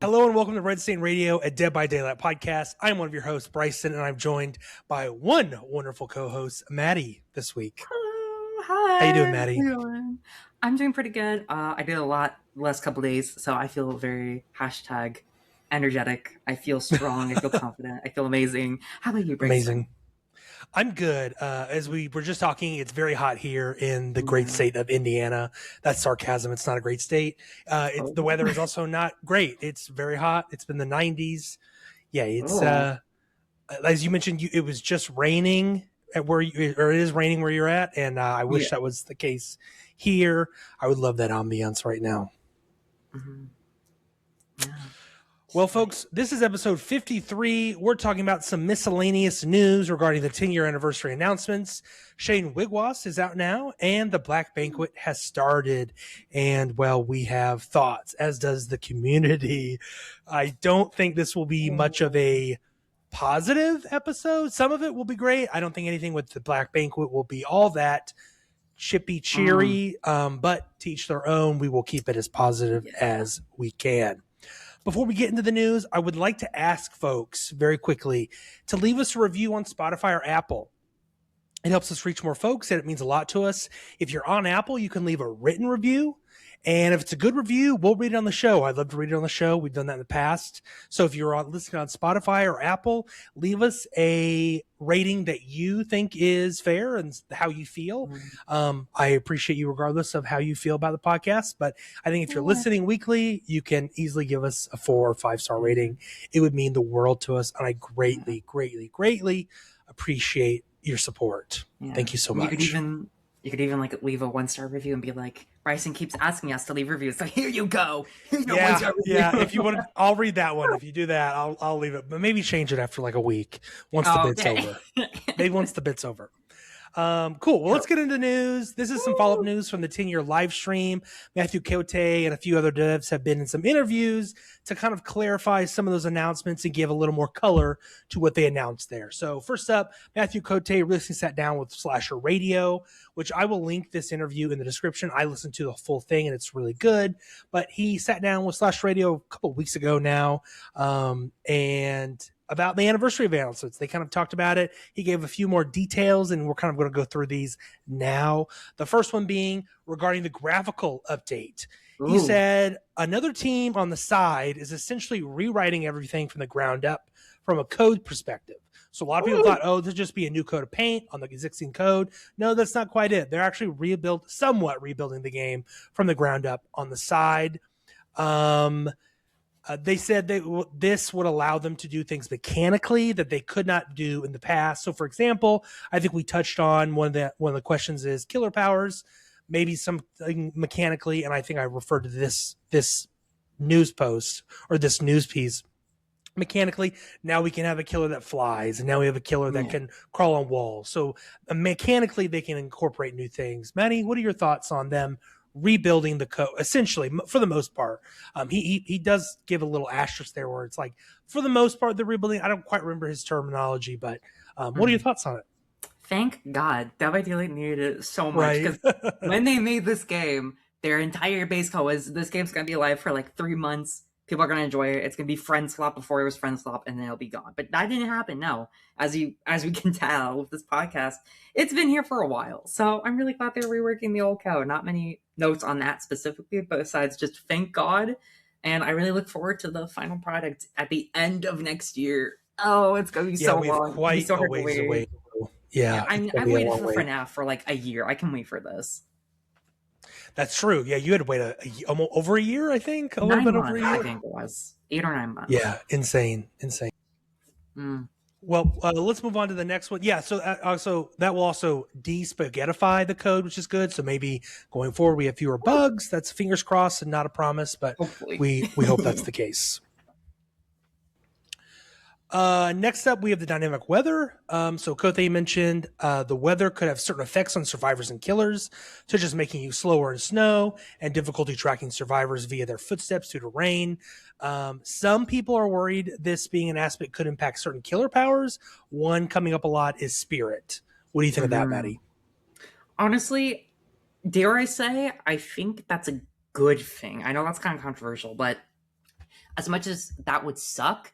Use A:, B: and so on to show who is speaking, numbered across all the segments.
A: Hello and welcome to Red Stain Radio, a Dead by Daylight podcast. I'm one of your hosts, Bryson, and I'm joined by one wonderful co-host, Maddie, this week.
B: Hello, hi.
A: How you doing, Maddie?
B: I'm doing pretty good. I did a lot the last couple days, so I feel very #energetic. I feel strong. I feel confident. I feel amazing. How about you, Bryson?
A: Amazing. I'm good. As we were just talking, it's very hot here in the great state of Indiana. That's sarcasm. It's not a great state. The weather is also not great. It's very hot. It's been the 90s. Yeah, it's as you mentioned, it was just raining at or it is raining where you're at, and I wish that was the case here. I would love that ambiance right now.
B: Mm-hmm. Yeah.
A: Well, folks, this is episode 53. We're talking about some miscellaneous news regarding the 10-year anniversary announcements. Shane Wiigwaas is out now, and the Black Banquet has started. And, well, we have thoughts, as does the community. I don't think this will be much of a positive episode. Some of it will be great. I don't think anything with the Black Banquet will be all that chippy cheery, but to each their own. We will keep it as positive as we can. Before we get into the news, I would like to ask folks very quickly to leave us a review on Spotify or Apple. It helps us reach more folks, and it means a lot to us. If you're on Apple, you can leave a written review. And if it's a good review, we'll read it on the show. I'd love to read it on the show. We've done that in the past. So if you're listening on Spotify or Apple, leave us a rating that you think is fair and how you feel. I appreciate you regardless of how you feel about the podcast. But I think if you're listening weekly, you can easily give us a 4 or 5 star rating. It would mean the world to us. And I greatly, greatly, greatly appreciate your support. Thank you so much.
B: You could even like leave a 1-star review and be like, Bryson keeps asking us to leave reviews, so here you go. Here's your 1-star review.
A: Yeah. If you want, I'll read that one. If you do that, I'll leave it, but maybe change it after like a week once the bit's over. Maybe once the bit's over. Cool. Well, let's get into news. This is some follow-up news from the 10-year live stream. Matthew Cote and a few other devs have been in some interviews to kind of clarify some of those announcements and give a little more color to what they announced there. So first up, Matthew Cote recently sat down with Slasher Radio, which I will link this interview in the description. I listened to the full thing and it's really good, but he sat down with Slasher Radio a couple of weeks ago now, and about the anniversary announcements. They kind of talked about it. He gave a few more details, and we're kind of going to go through these now. The first one being regarding the graphical update. He said another team on the side is essentially rewriting everything from the ground up from a code perspective. So a lot of people thought, this would just be a new coat of paint on the existing code. No, that's not quite it. They're actually somewhat rebuilding the game from the ground up on the side. They said this would allow them to do things mechanically that they could not do in the past. So, for example, I think we touched on one of the questions is killer powers, maybe something mechanically, and I think I referred to this news post or this news piece. Mechanically, now we can have a killer that flies, and now we have a killer that can crawl on walls. So mechanically, they can incorporate new things. Manny, what are your thoughts on them rebuilding the code, essentially, for the most part? He does give a little asterisk there where it's like, for the most part, they're rebuilding. I don't quite remember his terminology, but what are your thoughts on it?
B: Thank God. Dead by Daylight needed it so much, because when they made this game, their entire base code was, this game's going to be alive for like 3 months. People are going to enjoy it. It's going to be friend swap before it was friend swap, and then it'll be gone. But that didn't happen. No, as we can tell with this podcast, it's been here for a while. So I'm really glad they're reworking the old code. Not many notes on that specifically, but besides just thank God. And I really look forward to the final product at the end of next year. Oh, it's going to be so long.
A: Quite a ways away. Yeah,
B: I've waited for FNAF for like a year. I can wait for this.
A: That's true. Yeah, you had to wait almost over a year, I think. A little bit over a year.
B: I think it was 8 or 9 months.
A: Yeah, insane. Well, let's move on to the next one. Yeah, so that will also de-spaghettify the code, which is good. So maybe going forward we have fewer bugs. That's fingers crossed and not a promise, but hopefully. we hope that's the case. Next up, we have the dynamic weather. So Kothe mentioned the weather could have certain effects on survivors and killers, such as making you slower in snow and difficulty tracking survivors via their footsteps due to rain. Some people are worried this being an aspect could impact certain killer powers. One coming up a lot is spirit. What do you think of that, Maddie?
B: Honestly, dare I say, I think that's a good thing. I know that's kind of controversial, but as much as that would suck,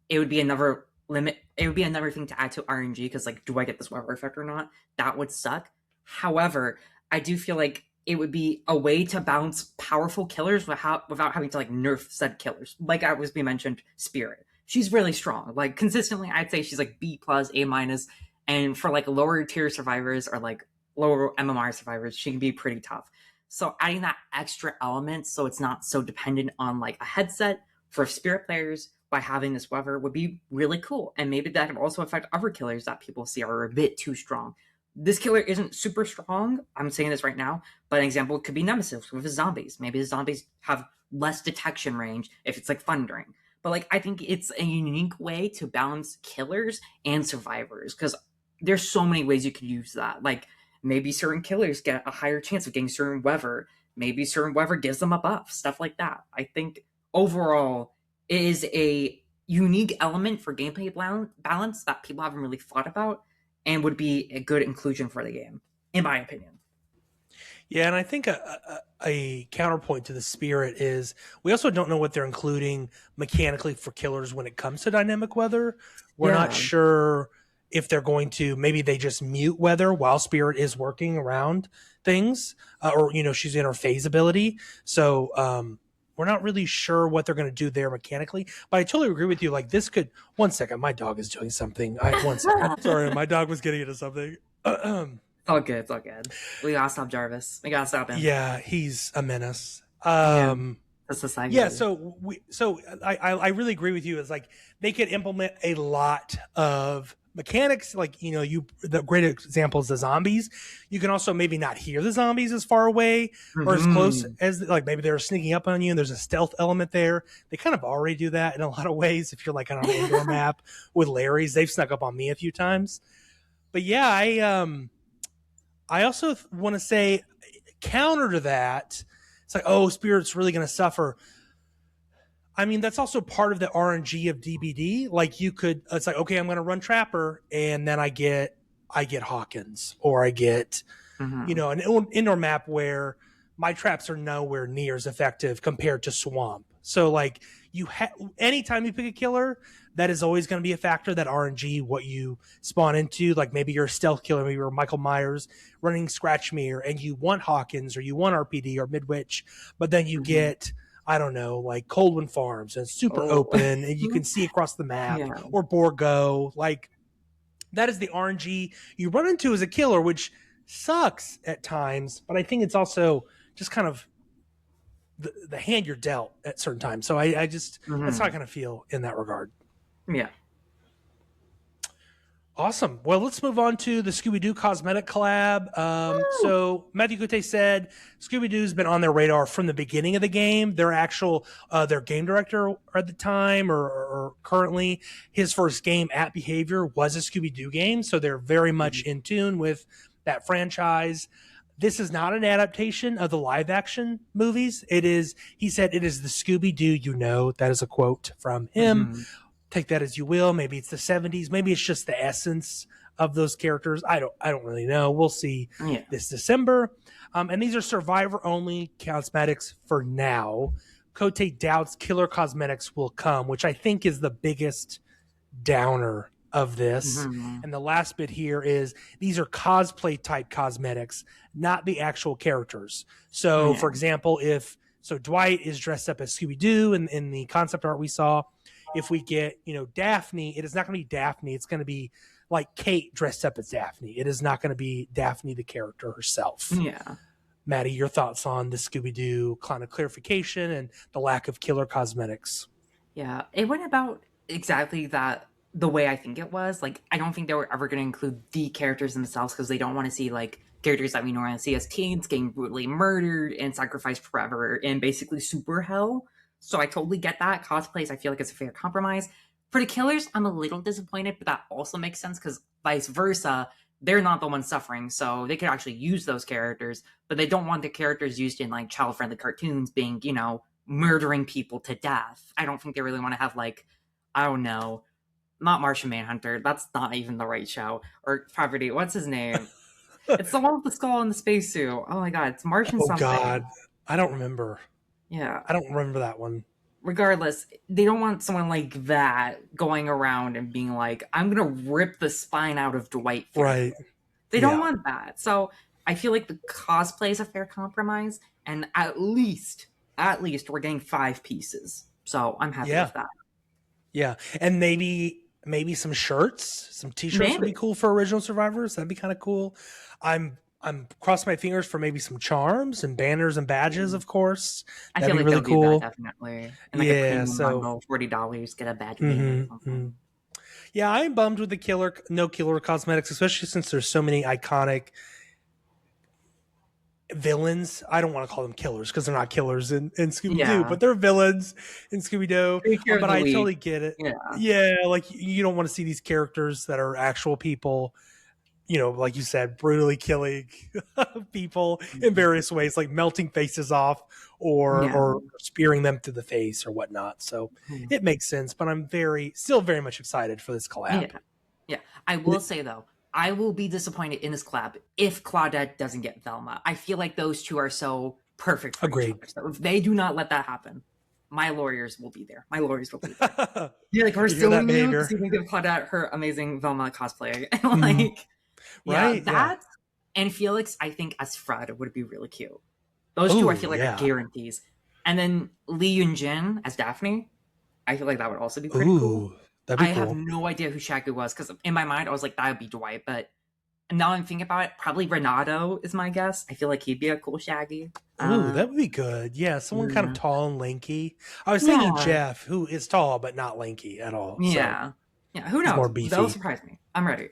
B: it would be another limit. It would be another thing to add to RNG because, like, do I get this weather effect or not? That would suck. However, I do feel like it would be a way to balance powerful killers without having to like nerf said killers. Like I was being mentioned, Spirit. She's really strong. Like consistently, I'd say she's like B plus, A minus, and for like lower tier survivors or like lower MMR survivors, she can be pretty tough. So adding that extra element so it's not so dependent on like a headset for Spirit players by having this weather would be really cool. And maybe that could also affect other killers that people see are a bit too strong. This killer isn't super strong. I'm saying this right now, but an example could be Nemesis with his zombies. Maybe the zombies have less detection range if it's like thundering. But like I think it's a unique way to balance killers and survivors because there's so many ways you could use that. Like maybe certain killers get a higher chance of getting certain weather. Maybe certain weather gives them a buff. Stuff like that. I think overall it is a unique element for gameplay balance that people haven't really thought about and would be a good inclusion for the game, in my opinion.
A: Yeah, and I think a counterpoint to the Spirit is we also don't know what they're including mechanically for killers when it comes to dynamic weather. We're not sure if they're going to, maybe they just mute weather while Spirit is working around things, or, she's in her phase ability. So we're not really sure what they're going to do there mechanically. But I totally agree with you. Like this could, one second, my dog is doing something. One second. Sorry, my dog was getting into something.
B: It's all good. It's all good. We gotta stop Jarvis. We gotta stop him.
A: Yeah, he's a menace.
B: That's society.
A: Yeah, so I really agree with you. It's like they could implement a lot of mechanics. Like the great example is the zombies. You can also maybe not hear the zombies as far away or as close as like maybe they're sneaking up on you. And there's a stealth element there. They kind of already do that in a lot of ways. If you're like on an indoor map with Larry's, they've snuck up on me a few times. But yeah, I also want to say counter to that, it's like, oh, Spirit's really going to suffer. I mean, that's also part of the RNG of DBD. Like it's like, okay, I'm going to run Trapper, and then I get Hawkins, or I get, an indoor map where my traps are nowhere near as effective compared to Swamp. So like anytime you pick a killer, that is always going to be a factor, that RNG, what you spawn into. Like maybe you're a stealth killer, maybe you're Michael Myers running Scratchmere and you want Hawkins or you want RPD or Midwich, but then you get, I don't know, like Coldwind Farms and it's super open and you can see across the map, or Borgo. Like that is the RNG you run into as a killer, which sucks at times, but I think it's also just kind of the hand you're dealt at certain times. So I just, that's how I kind of feel in that regard.
B: Yeah.
A: Awesome. Well, let's move on to the Scooby-Doo cosmetic collab. So Matthew Cote said Scooby-Doo's been on their radar from the beginning of the game. Their actual, their game director at the time or currently, his first game at Behavior was a Scooby-Doo game. So they're very much in tune with that franchise. This is not an adaptation of the live action movies. It is, he said, it is the Scooby-Doo, that is a quote from him. Take that as you will. Maybe it's the 70s. Maybe it's just the essence of those characters. I don't really know. We'll see this December. And these are survivor only cosmetics for now. Cote doubts killer cosmetics will come, which I think is the biggest downer of this. And the last bit here is these are cosplay type cosmetics, not the actual characters. So for example, Dwight is dressed up as Scooby-Doo in the concept art we saw. If we get, Daphne, it is not going to be Daphne. It's going to be like Kate dressed up as Daphne. It is not going to be Daphne, the character herself.
B: Yeah.
A: Maddie, your thoughts on the Scooby-Doo kind of clarification and the lack of killer cosmetics?
B: Yeah, it went about exactly that the way I think it was. Like, I don't think they were ever going to include the characters themselves because they don't want to see, like, characters that we normally see as teens getting brutally murdered and sacrificed forever in basically super hell. So I totally get that. Cosplays, I feel like it's a fair compromise. For the killers, I'm a little disappointed, but that also makes sense because vice versa, they're not the ones suffering, so they could actually use those characters, but they don't want the characters used in like child-friendly cartoons being, murdering people to death. I don't think they really want to have like, I don't know, not Martian Manhunter. That's not even the right show. Or Poverty. What's his name? It's the one with the skull and the spacesuit. Oh my god, it's Martian something.
A: Oh god, I don't remember.
B: Yeah.
A: I don't remember that one.
B: regardless, they don't want someone like that going around and being like, I'm gonna rip the spine out of Dwight for
A: Right.
B: you. They don't
A: Yeah.
B: want that. So I feel like the cosplay is a fair compromise, and at least we're getting 5 pieces. So I'm happy
A: Yeah.
B: with that.
A: Yeah. And maybe some shirts, some t-shirts would be
B: Maybe.
A: cool for original survivors. That'd be kind of cool. I'm crossing my fingers for maybe some charms and banners and badges, of course.
B: I
A: That'd
B: feel
A: be
B: like
A: really
B: they'll do that
A: cool.
B: definitely. And like a
A: Yeah,
B: premium
A: so
B: bundle, $40, get a badge banner or
A: mhm.
B: something.
A: Yeah, I'm bummed with the no killer cosmetics, especially since there's so many iconic villains. I don't want to call them killers because they're not killers in Scooby-Doo,
B: Yeah.
A: but they're villains in Scooby-Doo.
B: Creature of
A: But
B: the
A: I
B: week.
A: totally get it.
B: Yeah.
A: Yeah, like you don't want to see these characters that are actual people, like you said, brutally killing people in various ways, like melting faces off
B: Yeah.
A: or spearing them through the face or whatnot. So
B: Mhm.
A: it makes sense, but I'm still very much excited for this collab.
B: Yeah. Yeah. I will say though, I will be disappointed in this collab if Claudette doesn't get Velma. I feel like those two are so perfect for
A: Agreed.
B: each other. So if they do not let that happen, my lawyers will be there. My lawyers will be there. You're like, we're
A: You hear that
B: suing you
A: behavior?
B: because you didn't give Claudette her amazing Velma cosplay. And
A: Mhm.
B: like, yeah,
A: Right? Yeah.
B: that and Felix, I think as Fred would be really cute. Those two I
A: Ooh,
B: feel like are
A: yeah.
B: guarantees. And then Lee Yun Jin as Daphne, I feel like that would also be pretty cool.
A: Ooh, that'd be
B: I have
A: cool.
B: no idea who Shaggy was because in my mind I was like that would be Dwight, but now I'm thinking about it. Probably Renato is my guess. I feel like he'd be a cool Shaggy.
A: Ooh, that would be good. Yeah, someone kind of
B: Yeah.
A: tall and lanky. I was thinking
B: Yeah.
A: Jeff, who is tall but not lanky at all. So
B: Yeah. Who
A: he's
B: knows?
A: more
B: That'll
A: beefy.
B: surprise me. I'm ready.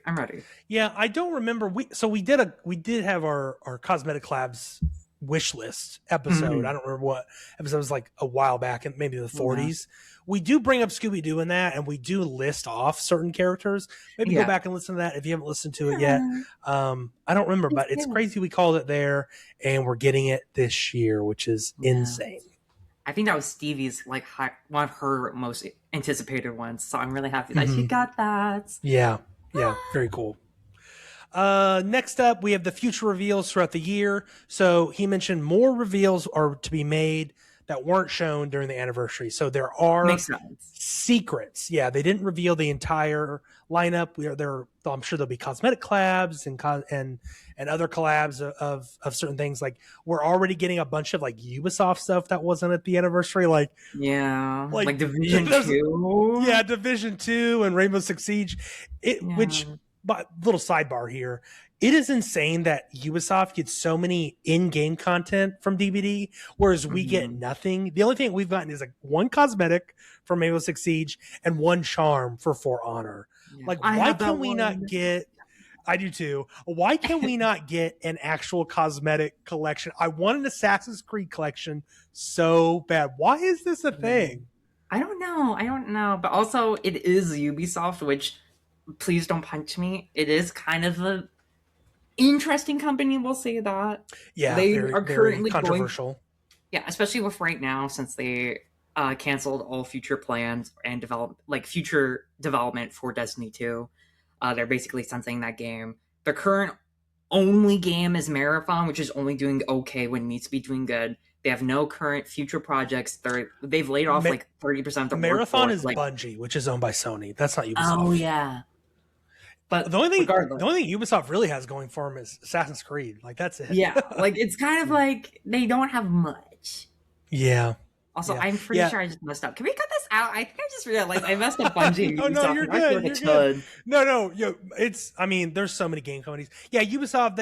A: Yeah, I don't remember. We did have our cosmetic collabs wish list episode.
B: Mhm.
A: I don't remember what episode. It was like a while back in maybe the
B: Yeah.
A: 40s. We do bring up Scooby Doo in that, and we do list off certain characters. Maybe go
B: Yeah.
A: back and listen to that if you haven't listened to it yet.
B: Yeah.
A: I don't remember, but it's
B: Yeah.
A: crazy we called it there, and we're getting it this year, which is
B: Yeah.
A: insane.
B: I think that was Stevie's like one of her most anticipated ones. So I'm really happy that she
A: Mhm.
B: got that.
A: Yeah, very cool. Next up, we have the future reveals throughout the year. So he mentioned more reveals are to be made that weren't shown during the anniversary. So there are
B: Makes sense.
A: secrets. Yeah, they didn't reveal the entire lineup. I'm sure there'll be cosmetic collabs and other collabs of certain things. Like we're already getting a bunch of like Ubisoft stuff that wasn't at the anniversary. Like
B: Like Division 2.
A: Yeah, Division 2 and Rainbow Six Siege. Which,
B: Yeah.
A: but little sidebar here. It is insane that Ubisoft gets so many in-game content from DBD, whereas we get nothing. The only thing we've gotten is like one cosmetic from Rainbow Six Siege and one charm for For Honor.
B: Yeah.
A: Like,
B: I
A: why
B: have that
A: can we not
B: one.
A: get? I do too. Why can we not get an actual cosmetic collection? I want an Assassin's Creed collection so bad. Why is this a thing?
B: I don't know. But also, it is Ubisoft, which, please don't punch me. It is kind of a interesting company, we'll say that.
A: Yeah,
B: They
A: very,
B: are
A: very
B: currently
A: controversial.
B: Yeah, especially with right now, since they canceled all future plans and future development for Destiny 2. They're basically sunsetting that game. The current only game is Marathon, which is only doing okay when it needs to be doing good. They have no current future projects. They've laid off like 30% of the
A: Marathon
B: workforce.
A: is Bungie, which is owned by Sony. That's not Ubisoft.
B: Oh yeah. But
A: the only thing
B: regardless,
A: Ubisoft really has going for them is Assassin's Creed. Like that's it.
B: yeah, like it's kind of like they don't have much.
A: Yeah.
B: Also,
A: Yeah.
B: I'm pretty sure I just messed up. Can we cut this out? I think I just realized I messed up Bungie and
A: Oh,
B: Ubisoft.
A: no, you're
B: and I feel
A: good.
B: like a
A: You're good.
B: chud.
A: No, there's so many game companies. Yeah, Ubisoft,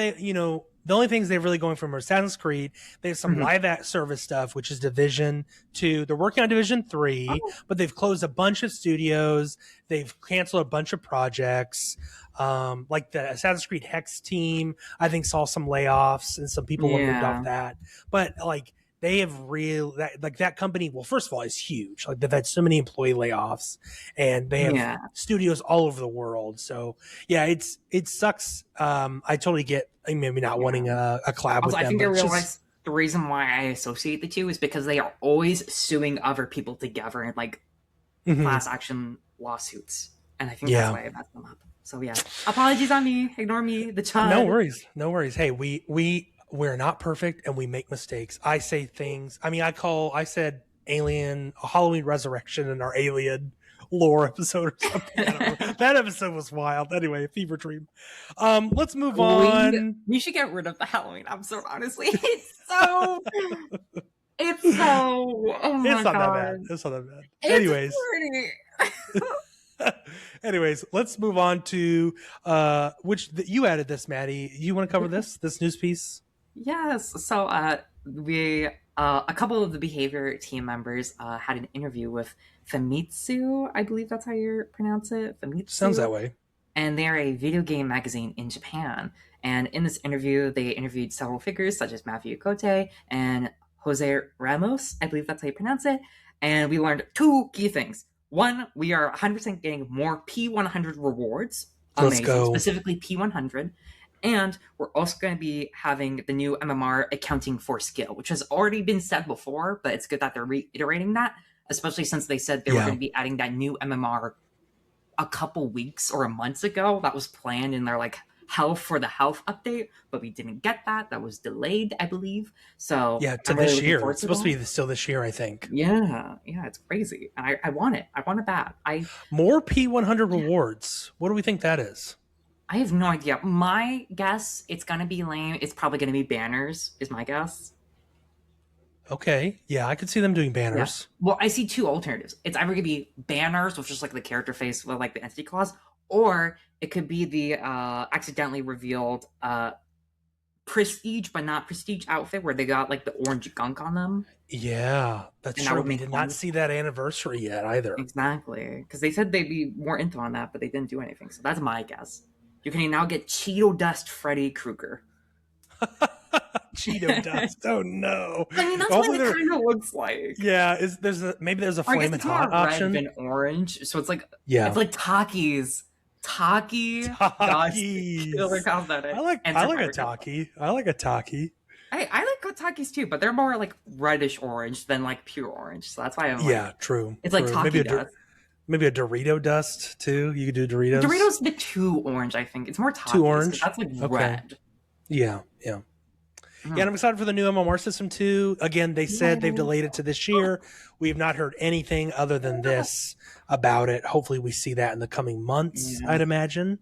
A: the only things they're really going from are Assassin's Creed. They have some live service stuff, which is Division 2. They're working on Division 3, but they've closed a bunch of studios. They've canceled a bunch of projects. Like the Assassin's Creed Hex team, I think saw some layoffs and some people were moved off that. But like they have that company. Well, first of all, is huge. Like they've had so many employee layoffs, and they have studios all over the world. So yeah, it sucks. I totally get maybe not wanting a collab with them.
B: I think I realized the reason why I associate the two is because they are always suing other people together in like class action lawsuits, and I think that's why I messed them up. So yeah, apologies on me. Ignore me. The chud.
A: No worries. Hey, we're not perfect and we make mistakes. I say things. I mean, I said a Halloween resurrection in our alien lore episode or something. I don't know. That episode was wild. Anyway, fever dream. Let's move on.
B: We should get rid of the Halloween episode, honestly. Oh my
A: Not
B: God.
A: that bad. It's not that bad.
B: It's
A: Anyways, let's move on to you added this, Maddie. You want to cover this news piece?
B: Yes. So we a couple of the behavior team members had an interview with Famitsu. I believe that's how you pronounce it. Famitsu.
A: Sounds that way.
B: And they're a video game magazine in Japan. And in this interview, they interviewed several figures such as Matthew Kote and Jose Ramos. I believe that's how you pronounce it. And we learned two key things. One, we are 100% getting more P100 rewards. Amazing. Let's go. Specifically P100. And we're also going to be having the new MMR accounting for skill, which has already been said before, but it's good that they're reiterating that, especially since they said they were going to be adding that new MMR a couple weeks or months ago. That was planned in their health update, but we didn't get that. That was delayed, I believe. So
A: yeah, to this year. It's supposed to be still this year, I think.
B: Yeah, it's crazy. And I want it. I want it bad.
A: More P100 rewards. What do we think that is?
B: I have no idea. My guess, it's going to be lame. It's probably going to be banners, is my guess.
A: Okay. Yeah, I could see them doing banners.
B: Yeah. Well, I see two alternatives. It's either going to be banners with just the character face with the entity clause, or it could be the accidentally revealed prestige but not prestige outfit where they got the orange gunk on them.
A: Yeah, that's true. We did not see that anniversary yet either.
B: Exactly. Because they said they'd be more into on that, but they didn't do anything. So that's my guess. You can now get Cheeto Dust Freddy Krueger.
A: Cheeto Dust. Oh no!
B: I mean, that's what it kind of looks like.
A: Yeah, maybe there's a flaming hot option.
B: Red and orange, so it's it's like Takis. Taki. Killer cosmetic.
A: I like a Taki. I like a Taki.
B: I like Takis too, but they're more reddish orange than pure orange. So that's why I'm
A: true.
B: It's like Taki Dust.
A: Maybe a Dorito dust too. You could do Doritos.
B: Doritos a bit too orange, I think. It's more Takis.
A: Too orange.
B: That's red.
A: Yeah. Yeah, and I'm excited for the new MMR system too. Again, they said they've delayed it to this year. We have not heard anything other than this about it. Hopefully we see that in the coming months, I'd imagine.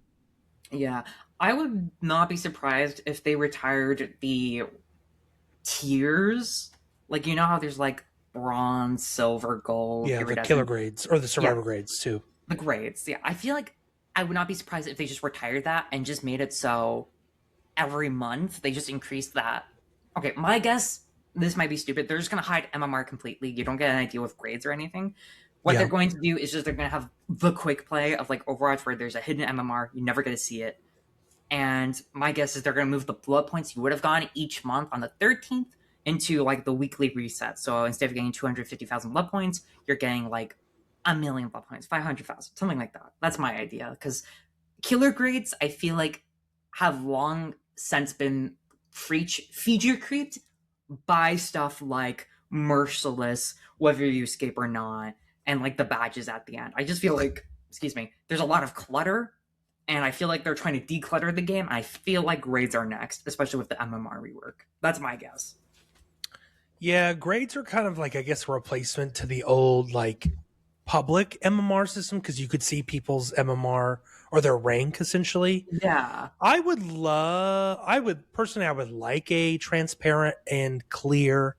B: Yeah. I would not be surprised if they retired the tiers. You know how there's bronze, silver, gold.
A: Yeah, the killer grades or the survivor grades too.
B: The grades. Yeah. I feel I would not be surprised if they just retired that and just made it so every month they just increased that. Okay, my guess, this might be stupid. They're just going to hide MMR completely. You don't get an idea with grades or anything. What they're going to do is just they're going to have the quick play of Overwatch where there's a hidden MMR. You never get to see it. And my guess is they're going to move the blood points you would have gotten each month on the 13th into the weekly reset. So instead of getting 250,000 blood points, you're getting 1 million blood points, 500,000, something like that. That's my idea. Because killer grades, I feel have long since been feature creeped by stuff like Merciless, whether you escape or not, and the badges at the end. I just feel there's a lot of clutter, and I feel they're trying to declutter the game. I feel grades are next, especially with the MMR rework. That's my guess.
A: Yeah, grades are kind of I guess a replacement to the old public MMR system, because you could see people's MMR or their rank essentially.
B: Yeah.
A: I would like a transparent and clear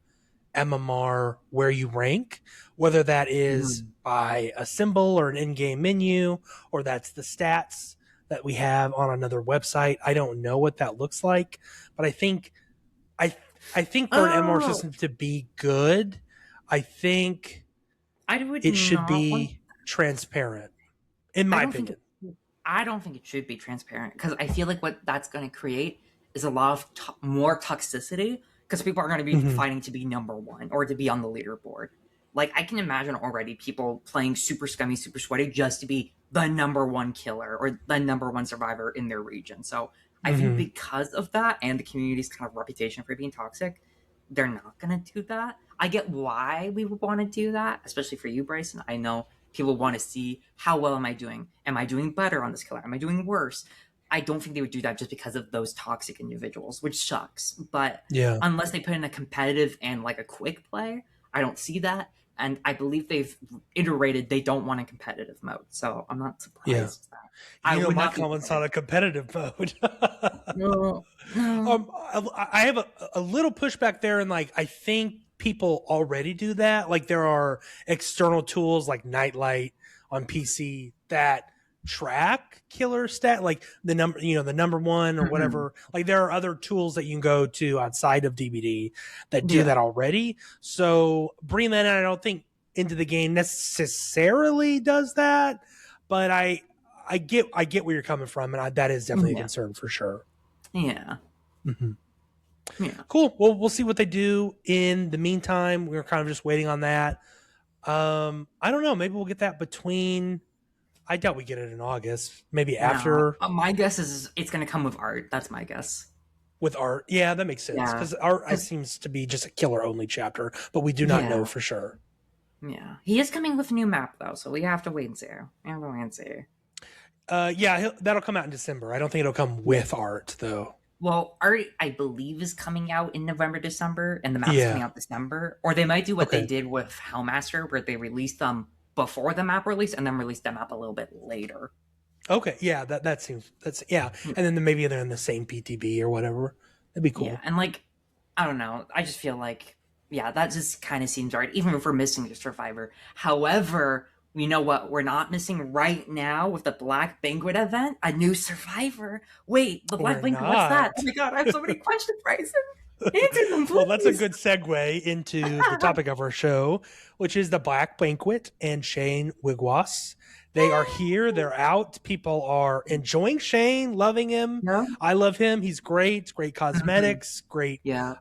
A: MMR where you rank, whether that is by a symbol or an in-game menu, or that's the stats that we have on another website. I don't know what that looks like, but I think for an MMR system to be good, I think it should be transparent, in my opinion.
B: I don't think it should be transparent, because I feel what that's going to create is a lot of more toxicity, because people are going to be fighting to be number one or to be on the leaderboard. I can imagine already people playing super scummy, super sweaty just to be the number one killer or the number one survivor in their region. So I think because of that and the community's kind of reputation for being toxic, they're not going to do that. I get why we would want to do that, especially for you, Bryson. I know people want to see, how well am I doing? Am I doing better on this killer? Am I doing worse? I don't think they would do that just because of those toxic individuals, which sucks. But unless they put in a competitive and a quick play, I don't see that. and I believe they've iterated they don't want a competitive mode. So I'm not
A: Yeah.
B: surprised that I
A: You know,
B: would
A: my
B: not be
A: comment's on a competitive mode.
B: no, no.
A: I have a little pushback there, and like I think people already do that. Like there are external tools like Nightlight on PC that track killer stat, like the number, the number one or
B: Mhm.
A: whatever. Like there are other tools that you can go to outside of DBD that do
B: Yeah.
A: that already. So bringing that in, I don't think into the game necessarily does that, but I get where you're coming from, and that is definitely a
B: Yeah.
A: concern for sure.
B: Yeah.
A: Mhm.
B: Yeah.
A: Cool. Well, we'll see what they do. In the meantime, we're kind of just waiting on that. I don't know. Maybe we'll get that between. I doubt we get it in August. Maybe
B: No.
A: after
B: My guess is it's gonna come with art. That's my guess.
A: with art. Yeah, that makes sense
B: Yeah.
A: because art
B: Because
A: seems to be just a killer only chapter, but we do not know
B: yeah.
A: for sure.
B: Yeah. He is coming with a new map though, so we have to wait and see. We have to wait and see.
A: Yeah, that'll come out in December. I don't think it'll come
B: Yeah.
A: with art though.
B: Well, art I believe is coming out in November, December, and the map's coming
A: Yeah.
B: out December. Or they might do what they
A: Okay.
B: did with Hellmaster, where they released them before the map release and then released the map a little bit later.
A: Okay. Yeah. That seems yeah. And then maybe they're in the same PTB or whatever. That'd be
B: Yeah,
A: cool.
B: and like I don't know, I just feel like yeah, that just kind of seems right, even if we're missing the Survivor. However, we know what we're not missing right now with the Black Banquet event, a new Survivor. Wait, the Black
A: We're
B: Banquet, what's that? Oh
A: not.
B: my god, I have so many questions, Bryson. Answer them,
A: Well, that's a
B: please.
A: good segue into the topic of our show, which is the Black Banquet and Shane Wiigwaas. They are here. They're out. People are enjoying Shane, loving him.
B: Yeah.
A: I love him. He's great. Great
B: Mhm.
A: cosmetics, great
B: Yeah.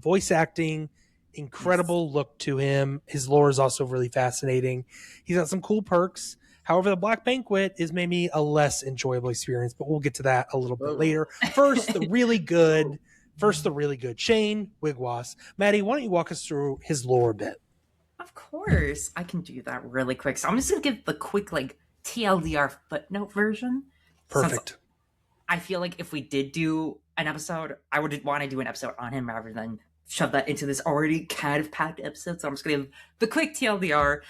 A: voice acting,
B: Yes.
A: incredible look to him. His lore is also really fascinating. He's got some cool perks. However, the Black Banquet is maybe a less enjoyable experience, but we'll get to that a little bit
B: Whoa.
A: later. First, the really good. First, the really good Shane Wiigwaas. Maddie, why don't you walk us through his lore a bit?
B: Of course, I can do that really quick. So I'm just gonna give the quick like TLDR footnote version, since
A: Perfect.
B: I feel like if we did do an episode, I would want to do an episode on him rather than shove that into this already kind of packed episode. So I'm just going to give the quick TLDR.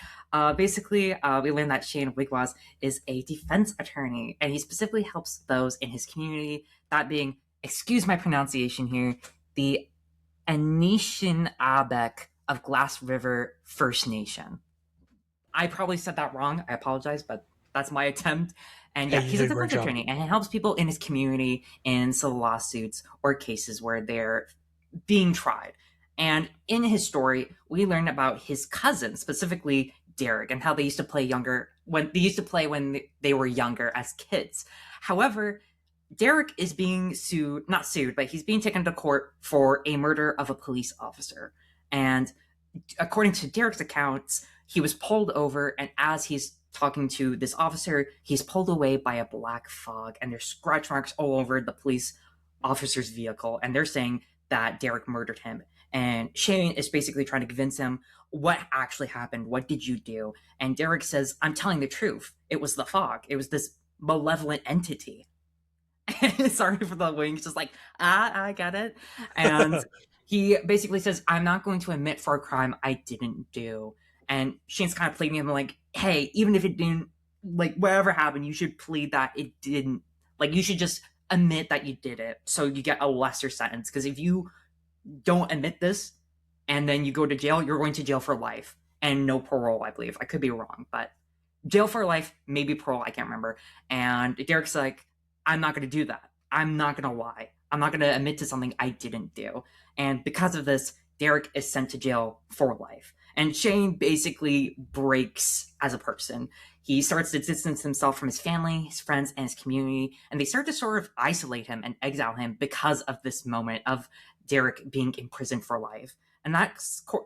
B: Basically, we learned that Shane Wiigwaas is a defense attorney, and he specifically helps those in his community, that being, excuse my pronunciation here, the Anishinaabe of Glass River First Nation. I probably said that wrong. I apologize, but that's my attempt. And
A: Hey,
B: yeah,
A: you
B: he's a
A: did a great
B: defense
A: job.
B: attorney, and he helps people in his community in some lawsuits or cases where they're being tried. And in his story, we learn about his cousin, specifically Derek, and how they used to play when they were younger as kids. However, Derek is being sued, not sued, but he's being taken to court for a murder of a police officer. And according to Derek's accounts, he was pulled over, and as he's talking to this officer, he's pulled away by a black fog, and there's scratch marks all over the police officer's vehicle, and they're saying that Derek murdered him. And Shane is basically trying to convince him what actually happened. What did you do? And Derek says, I'm telling the truth. It was the fog. It was this malevolent entity. Sorry for the wink, just like, I get it. And he basically says, I'm not going to admit for a crime I didn't do. And Shane's kind of pleading him like, hey, even if it didn't, like, whatever happened, you should plead that it didn't. Like, you should just admit that you did it so you get a lesser sentence. Because if you don't admit this and then you go to jail, you're going to jail for life and no parole, I believe. I could be wrong, but jail for life, maybe parole, I can't remember. And Derek's like, I'm not going to do that. I'm not going to lie. I'm not going to admit to something I didn't do. And because of this, Derek is sent to jail for life. And Shane basically breaks as a person. He starts to distance himself from his family, his friends, and his community. And they start to sort of isolate him and exile him because of this moment of Derek being imprisoned for life. And that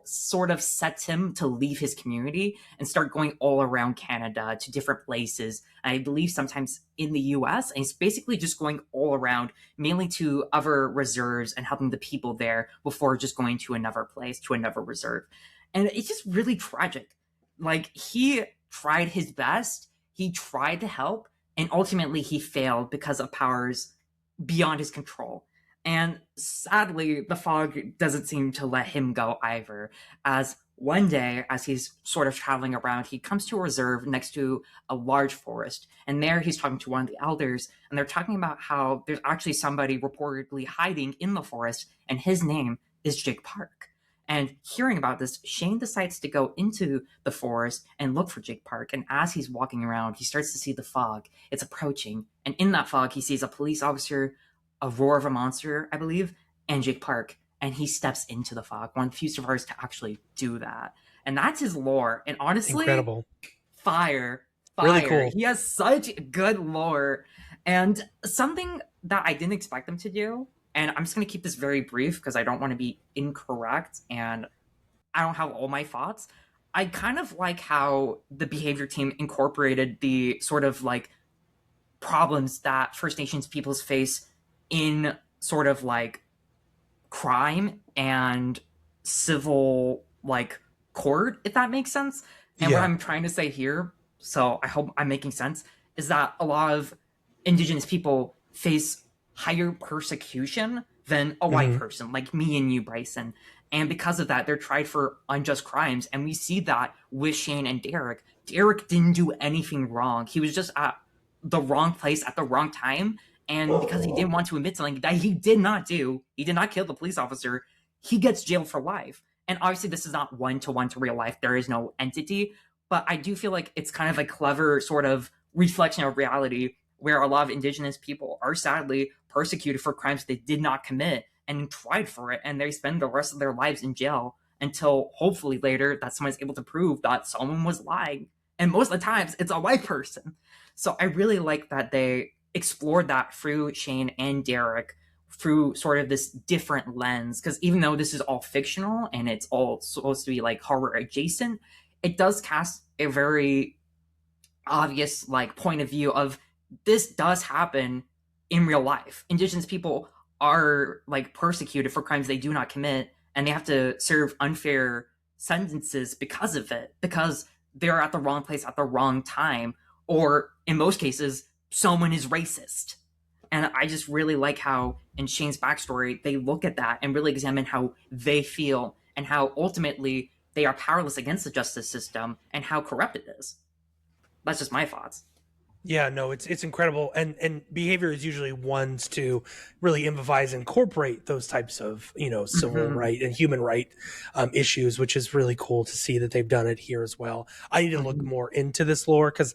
B: sort of sets him to leave his community and start going all around Canada to different places. And I believe sometimes in the US. And he's basically just going all around, mainly to other reserves and helping the people there before just going to another place, to another reserve. And it's just really tragic. Like, he tried his best, he tried to help, and ultimately he failed because of powers beyond his control. And sadly, the fog doesn't seem to let him go either, as one day, as he's sort of traveling around, he comes to a reserve next to a large forest. And there he's talking to one of the elders, and they're talking about how there's actually somebody reportedly hiding in the forest, and his name is Jake Park. And hearing about this, Shane decides to go into the forest and look for Jake Park. And as he's walking around, he starts to see the fog. It's approaching. And in that fog, he sees a police officer, a roar of a monster, I believe, and Jake Park. And he steps into the fog, one of the few survivors to actually do that. And that's his lore. And honestly,
A: incredible.
B: Fire.
A: Really cool.
B: He has such good lore. And something that I didn't expect him to do, and I'm just going to keep this very brief because I don't want to be incorrect and I don't have all my thoughts. I kind of like how the behavior team incorporated the sort of like problems that First Nations peoples face in sort of like crime and civil like court, if that makes sense. And what I'm trying to say here, so I hope I'm making sense, is that a lot of Indigenous people face higher persecution than a white person like me and you, Bryson. And because of that, they're tried for unjust crimes. And we see that with Shane and Derek. Derek didn't do anything wrong. He was just at the wrong place at the wrong time. And because he didn't want to admit something that he did not do, he did not kill the police officer, he gets jailed for life. And obviously, this is not one-to-one to real life. There is no entity. But I do feel like it's kind of a clever sort of reflection of reality where a lot of Indigenous people are sadly persecuted for crimes they did not commit and tried for it. And they spend the rest of their lives in jail until hopefully later that someone's able to prove that someone was lying. And most of the times, it's a white person. So I really like that they explored that through Shane and Derek through sort of this different lens. Because even though this is all fictional and it's all supposed to be like horror adjacent, it does cast a very obvious like point of view of this does happen in real life. Indigenous people are like persecuted for crimes they do not commit, and they have to serve unfair sentences because of it, because they're at the wrong place at the wrong time, or in most cases, someone is racist. And I just really like how in Shane's backstory, they look at that and really examine how they feel and how ultimately they are powerless against the justice system and how corrupt it is. That's just my thoughts.
A: Yeah, no, it's incredible, and behavior is usually ones to really empathize and incorporate those types of civil right and human right issues, which is really cool to see that they've done it here as well. I need to look more into this lore because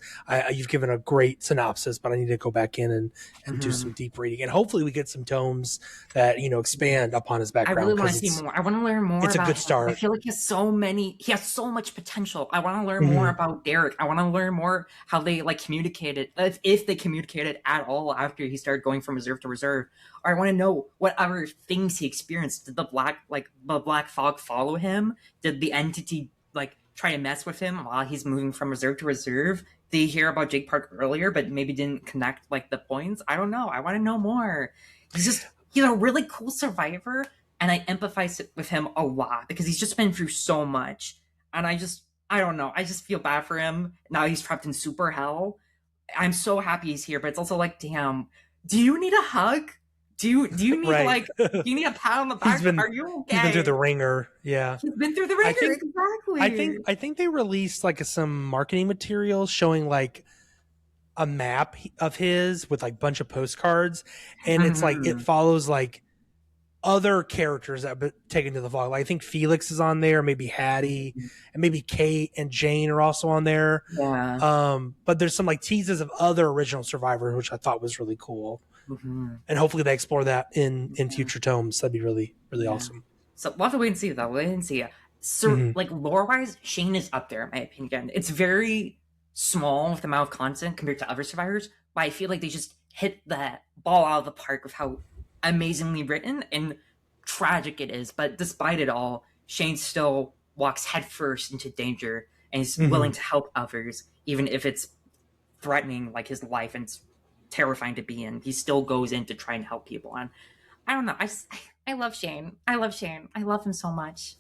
A: you've given a great synopsis, but I need to go back in and do some deep reading, and hopefully we get some tomes that expand upon his background.
B: I really want to see more. I want to learn more.
A: It's
B: about
A: a good start.
B: I feel like he has so much potential. I want to learn more about Derek. I want to learn more how they like communicated, if they communicated at all after he started going from reserve to reserve. Or I want to know what other things he experienced. Did the black fog follow him? Did the entity like try to mess with him while he's moving from reserve to reserve? Did he hear about Jake Park earlier, but maybe didn't connect like the points? I don't know. I want to know more. He's a really cool survivor, and I empathize with him a lot because he's just been through so much. And I don't know. I just feel bad for him. Now he's trapped in super hell. I'm so happy he's here, but it's also like, damn, do you need a hug? Do you need
A: right.
B: do you need a pat on the back? Are you okay?
A: He's been through the ringer. Yeah.
B: He's been through the ringer, exactly.
A: I think they released like some marketing materials showing like a map of his with like a bunch of postcards, and it's like it follows like other characters that have been taken to the vlog. Like I think Felix is on there, maybe Hattie, and maybe Kate and Jane are also on there.
B: Yeah.
A: But there's some like teases of other original survivors, which I thought was really cool. And hopefully they explore that in future tomes. That'd be really, really awesome.
B: So we'll have to wait and see though. Wait and see. So like lore wise, Shane is up there in my opinion. It's very small with the amount of content compared to other survivors, but I feel like they just hit the ball out of the park with how amazingly written and tragic it is. But despite it all, Shane still walks headfirst into danger and is willing to help others, even if it's threatening like his life and it's terrifying to be in. He still goes in to try and help people. And I don't know. I love Shane. I love him so much.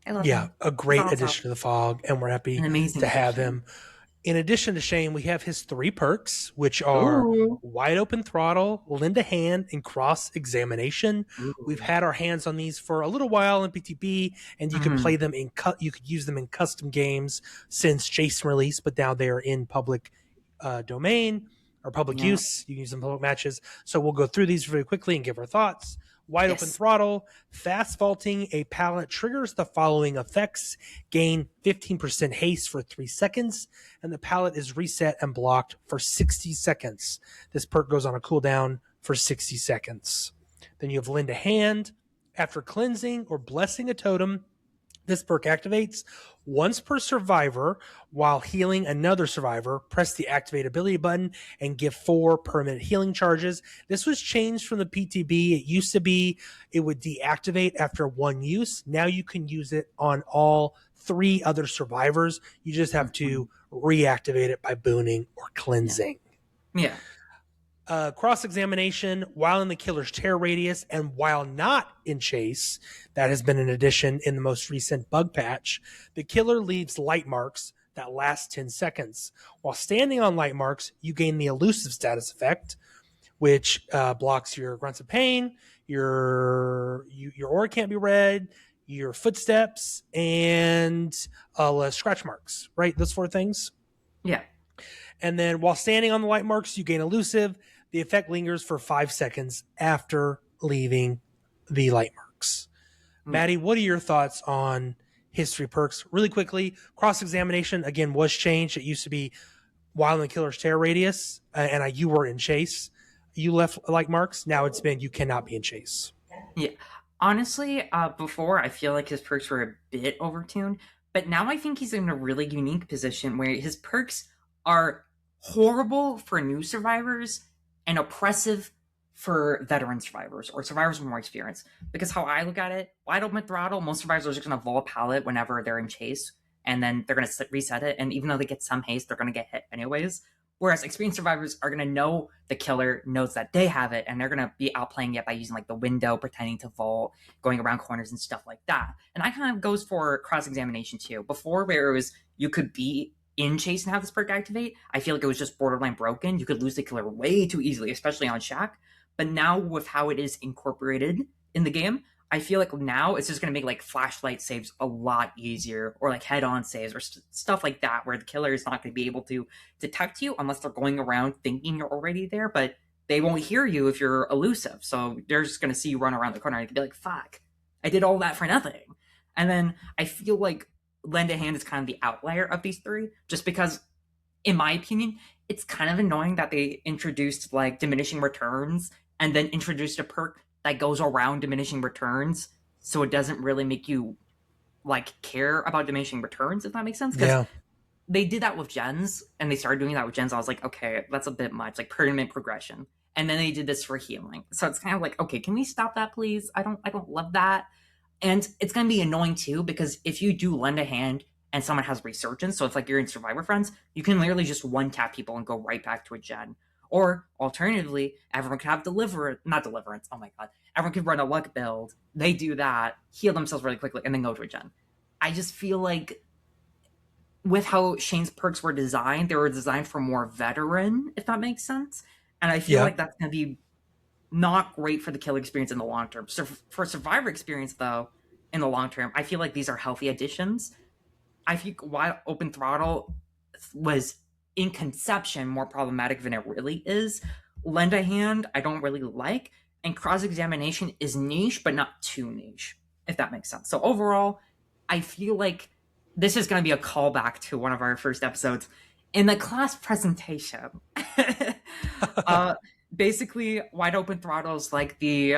B: I love him.
A: A great addition to the fog, and we're happy to have him. In addition to Shane, we have his 3 perks, which are
B: Ooh.
A: wide open throttle, lend a hand, and cross examination. We've
B: Ooh.
A: had our hands on these for a little while in PTB, and you could
B: Mhm.
A: play them you could use them in custom games since Jason release, but now they're in public domain or public
B: Yeah.
A: use. You can use them in public matches. So we'll go through these very quickly and give our thoughts. Wide open
B: Yes.
A: throttle, fast vaulting a pallet triggers the following effects: gain 15% haste for 3 seconds, and the pallet is reset and blocked for 60 seconds. This perk goes on a cooldown for 60 seconds. Then you have lend a hand. After cleansing or blessing a totem, this perk activates once per survivor while healing another survivor. Press the activate ability button and give 4 permanent healing charges. This was changed from the PTB. It used to be it would deactivate after 1 use. Now you can use it on all 3 other survivors. You just have to reactivate it by booning or cleansing.
B: Yeah.
A: Cross-examination while in the killer's tear radius and while not in chase. That has been an addition in the most recent bug patch. The killer leaves light marks that last 10 seconds. While standing on light marks, you gain the elusive status effect, which blocks your grunts of pain, your aura can't be read, your footsteps, and scratch marks, right? Those 4 things.
B: Yeah.
A: And then while standing on the light marks, you gain elusive. The effect lingers for 5 seconds after leaving the light marks. Maddie, what are your thoughts on history perks? Really quickly, cross-examination, again, was changed. It used to be while in the killer's tear radius, and you were in chase. You left light marks. Now it's been you cannot be in chase.
B: Yeah. Honestly, before I feel like his perks were a bit overtuned, but now I think he's in a really unique position where his perks are horrible for new survivors and oppressive for veteran survivors or survivors with more experience. Because how I look at it, wide open throttle, most survivors are just going to vault a pallet whenever they're in chase, and then they're going to reset it. And even though they get some haste, they're going to get hit anyways. Whereas experienced survivors are going to know the killer knows that they have it, and they're going to be outplaying it by using like the window, pretending to vault, going around corners and stuff like that. And that kind of goes for cross-examination too. Before, where it was you could be in chase and have this perk activate, I feel like it was just borderline broken. You could lose the killer way too easily, especially on Shack. But now with how it is incorporated in the game, I feel like now it's just going to make like flashlight saves a lot easier, or like head-on saves or stuff like that, where the killer is not going to be able to detect you unless they're going around thinking you're already there, but they won't hear you if you're elusive. So they're just going to see you run around the corner and you can be like, fuck, I did all that for nothing. And then I feel like lend a hand is kind of the outlier of these 3, just because, in my opinion, it's kind of annoying that they introduced like diminishing returns and then introduced a perk that goes around diminishing returns, so it doesn't really make you like care about diminishing returns, if that makes sense. Because they did that with gens, and they started doing that with gens. I was like, okay, that's a bit much, like permanent progression. And then they did this for healing, so it's kind of like, okay, can we stop that, please? I don't love that. And it's gonna be annoying too, because if you do lend a hand and someone has resurgence, so if like you're in Survivor Friends, you can literally just one tap people and go right back to a gen. Or alternatively, everyone can have not deliverance. Oh my god, everyone can run a luck build. They do that, heal themselves really quickly, and then go to a gen. I just feel like with how Shane's perks were designed, they were designed for more veteran, if that makes sense. And I feel like that's going to be not great for the killer experience in the long term. So for survivor experience, though, in the long term, I feel like these are healthy additions. I think wide open throttle was in conception more problematic than it really is. Lend a hand, I don't really like. And cross examination is niche, but not too niche, if that makes sense. So overall, I feel like this is going to be a callback to one of our first episodes in the class presentation. Basically, wide open throttle is like the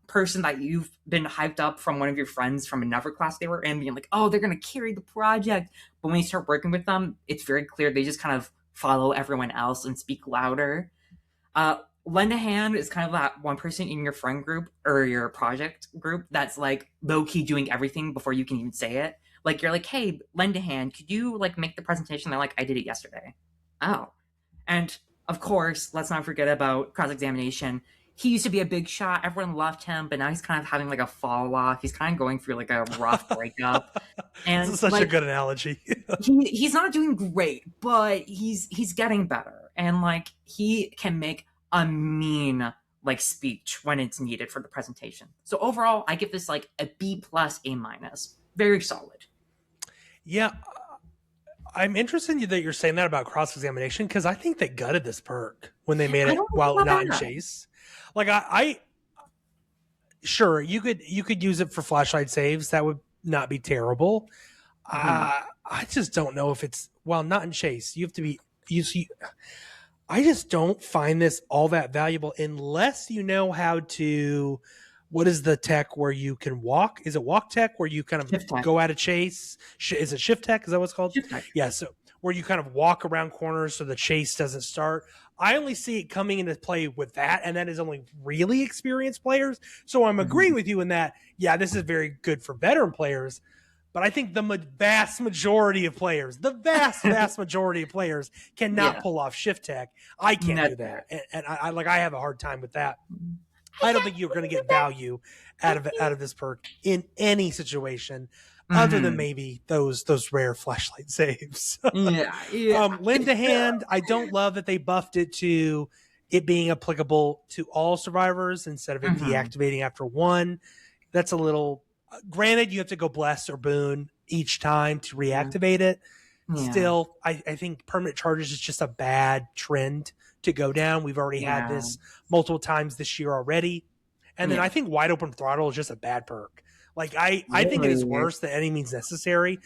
B: person that you've been hyped up from one of your friends from another class they were in, being like, oh, they're going to carry the project. But when you start working with them, it's very clear they just kind of follow everyone else and speak louder. Lend a hand is kind of that one person in your friend group or your project group that's like low-key doing everything before you can even say it. Like, you're like, hey, lend a hand. Could you like make the presentation? They're like, I did it yesterday. Oh. And of course, let's not forget about cross-examination. he used to be a big shot. Everyone loved him, but now he's kind of having like a fall off. He's kind of going through like a rough breakup,
A: This
B: and
A: is such a
B: like
A: good analogy.
B: he's not doing great, but he's getting better, and like he can make a mean like speech when it's needed for the presentation. So overall, I give this like a B plus, A minus, very solid.
A: Yeah, I'm interested in that you're saying that about cross examination because I think they gutted this perk when they made
B: I
A: it
B: don't know
A: while
B: about
A: not in
B: that.
A: chase. Like I sure you could use it for flashlight saves. That would not be terrible. I just don't know if it's while not in chase. You have to be you see. I just don't find this all that valuable unless you know how to. What is the tech where you can walk? Is it walk tech where you kind of
B: Shift tech.
A: go at a chase? Is it shift tech? Is that what it's called?
B: Shift tech.
A: Yeah. So where you kind of walk around corners so the chase doesn't start. I only see it coming into play with that, and that is only really experienced players. So I'm agreeing with you in that. Yeah, this is very good for veteran players. But I think the vast majority of players, vast majority of players cannot pull off shift tech. I can't do that, and I have a hard time with that. I don't think you're going to get value out of this perk in any situation, other than maybe those rare flashlight saves. Lend a hand. I don't love that they buffed it to it being applicable to all survivors instead of it deactivating after one. That's a little. Granted, you have to go bless or boon each time to reactivate it. Still, I think permanent charges is just a bad trend to go down. We've already had this multiple times this year already. And then I think wide open throttle is just a bad perk. Like I think it is worse than any means necessary.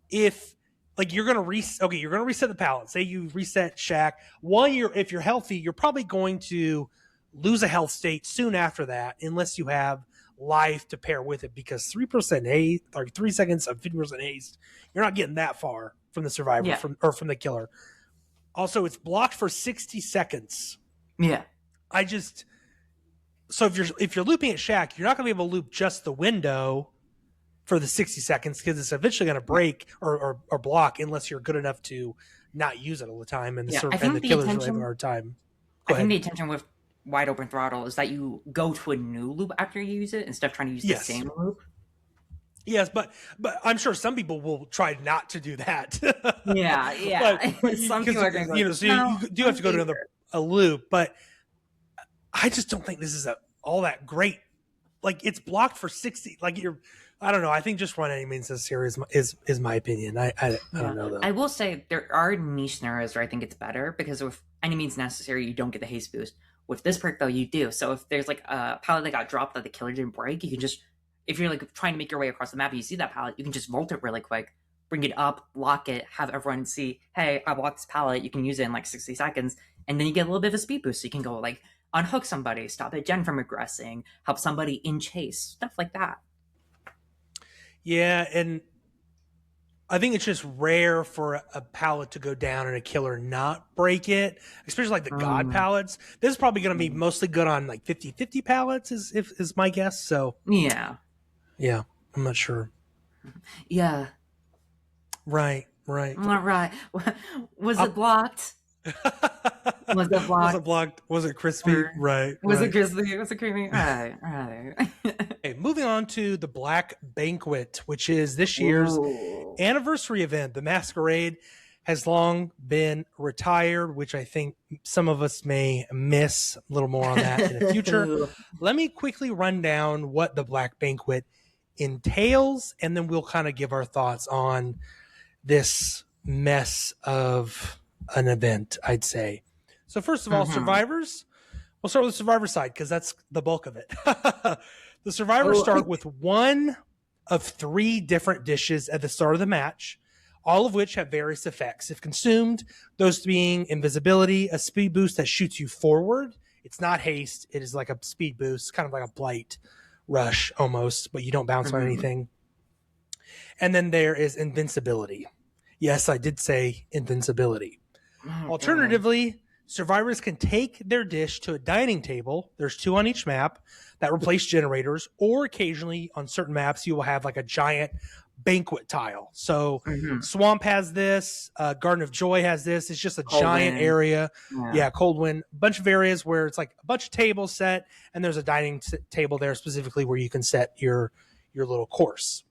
A: If like you're gonna reset the pallet. Say you reset Shack. If you're healthy, you're probably going to lose a health state soon after that, unless you have life to pair with it, because 3% haste, like 3 seconds of 50% haste, you're not getting that far from the survivor from the killer. Also, it's blocked for 60 seconds.
B: Yeah.
A: So if you're looping at Shack, you're not going to be able to loop just the window for the 60 seconds because it's eventually going to break or block unless you're good enough to not use it all the time, and the killer's really having a hard time.
B: I think the intention with wide open throttle is that you go to a new loop after you use it instead of trying to use the same loop.
A: Yes, but I'm sure some people will try not to do that.
B: But some people are going to go.
A: So you do have to go to a loop, but I just don't think this is all that great. Like it's blocked for 60. Like I don't know. I think just run any means necessary is my opinion. I don't know though.
B: I will say there are niche scenarios where I think it's better because with any means necessary, you don't get the haste boost. With this perk though, you do. So if there's like a pallet that got dropped that the killer didn't break, you can just, if you're like trying to make your way across the map and you see that pallet, you can just vault it really quick, bring it up, lock it, have everyone see, hey, I blocked this pallet. You can use it in like 60 seconds, and then you get a little bit of a speed boost. So you can go like unhook somebody, stop a gen from aggressing, help somebody in chase, stuff like that.
A: Yeah, and I think it's just rare for a pallet to go down and a killer not break it, especially like the God pallets. This is probably going to be mostly good on like 50-50 pallets is my guess. So yeah, I'm not sure.
B: Yeah.
A: Right.
B: Was it blocked? Was it blocked?
A: Was it crispy? Right.
B: Was it crispy? Was it creamy? Right.
A: Okay, moving on to the Black Banquet, which is this year's anniversary event. The Masquerade has long been retired, which I think some of us may miss. A little more on that in the future. Let me quickly run down what the Black Banquet entails, and then we'll kind of give our thoughts on this mess of an event, I'd say. So first of all, survivors. We'll start with the survivor side because that's the bulk of it. The survivors start with one of 3 different dishes at the start of the match, all of which have various effects. If consumed, those being invisibility, a speed boost that shoots you forward. It's not haste. It is like a speed boost, kind of like a blight rush almost, but you don't bounce on anything. And then there is invincibility. Yes, I did say invincibility. Alternatively, survivors can take their dish to a dining table. There's 2 on each map that replace generators, or occasionally on certain maps, you will have like a giant banquet tile. So
B: Mm-hmm.
A: Swamp has this, Garden of Joy has this. It's just a
B: Cold
A: giant
B: wind.
A: area.
B: Yeah.
A: Yeah, Cold Wind. A bunch of areas where it's like a bunch of tables set, and there's a dining table there specifically where you can set your little course.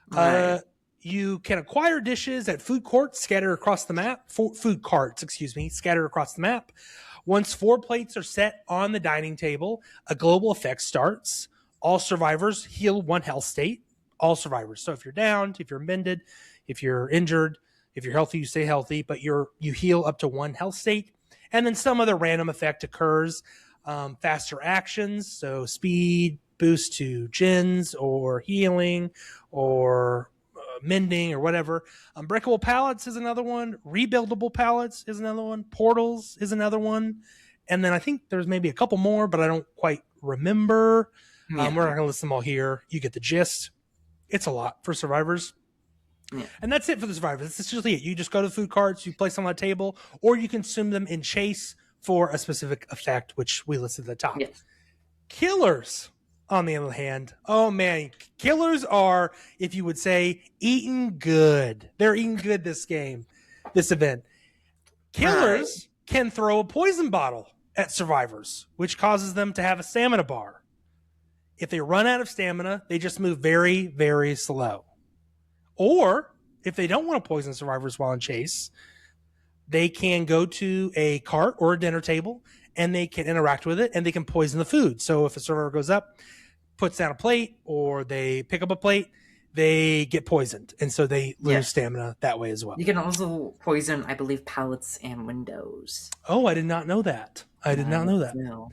B: Right.
A: You can acquire dishes at food courts scattered across the map. Food carts, excuse me, scattered across the map. Once 4 plates are set on the dining table, a global effect starts. All survivors heal 1 health state. All survivors. So if you're downed, if you're mended, if you're injured, if you're healthy, you stay healthy, but you heal up to 1 health state. And then some other random effect occurs. Faster actions, so speed boost to gens or healing or mending or whatever. Unbreakable pallets is another one. Rebuildable pallets is another one. Portals is another one. And then I think there's maybe a couple more, but I don't quite remember.
B: Yeah.
A: We're not going to list them all here. You get the gist. It's a lot for survivors.
B: Yeah.
A: And that's it for the survivors. That's just it. You just go to the food carts, you place them on a table, or you consume them in chase for a specific effect, which we listed at the top.
B: Yes.
A: Killers, on the other hand, oh man, killers are, if you would say, eating good. They're eating good this event. Killers can throw a poison bottle at survivors, which causes them to have a stamina bar. If they run out of stamina, they just move very, very slow. Or if they don't want to poison survivors while in chase, they can go to a cart or a dinner table and they can interact with it and they can poison the food. So if a survivor goes up, puts down a plate, or they pick up a plate, they get poisoned. And so they lose stamina that way as well.
B: You can also poison, I believe, pallets and windows.
A: Oh, I did not know that.
B: No.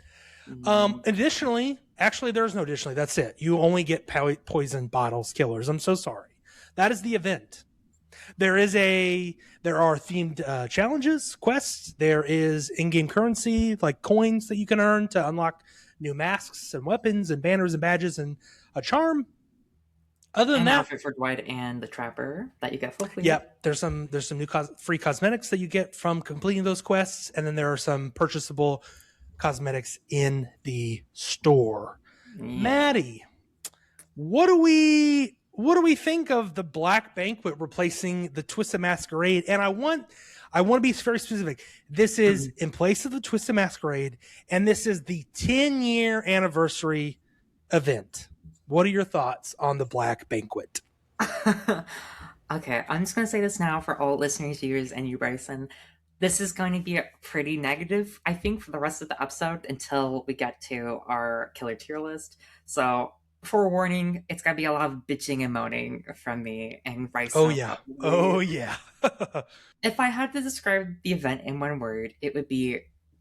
A: Additionally, actually, there's no additionally. That's it. You only get poison bottles killers. I'm so sorry. That is the event. There are themed challenges, quests. There is in-game currency, like coins that you can earn to unlock new masks and weapons and banners and badges and a charm. Other than that,
B: outfit for Dwight and the Trapper that you get for free.
A: Yeah, there's some new free cosmetics that you get from completing those quests, and then there are some purchasable cosmetics in the store. Yeah. Maddie, what do we think of the Black Banquet replacing the Twisted Masquerade? And I want to be very specific. This is in place of the Twisted Masquerade, and this is the 10-year anniversary event. What are your thoughts on the Black Banquet?
B: Okay, I'm just going to say this now for all listeners, viewers, and you, Bryson. This is going to be pretty negative, I think, for the rest of the episode until we get to our killer tier list. So, forewarning, it's going to be a lot of bitching and moaning from me and Bryson.
A: Oh, yeah. Oh, yeah.
B: If I had to describe the event in one word, it would be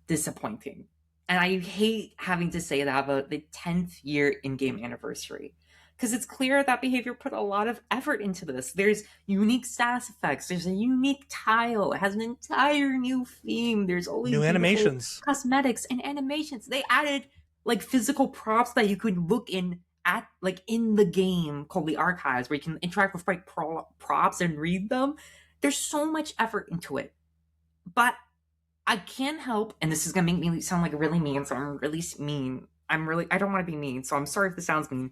B: disappointing. And I hate having to say that about the 10th year in-game anniversary. Because it's clear that Behavior put a lot of effort into this. There's unique status effects. There's a unique tile. It has an entire new theme. There's all these
A: new animations,
B: cosmetics, and animations. They added like physical props that you could look in at like in the game called the archives, where you can interact with like props and read them. There's so much effort into it. But I can't help, and this is gonna make me sound like really mean, so I'm really mean. I don't want to be mean, so I'm sorry if this sounds mean.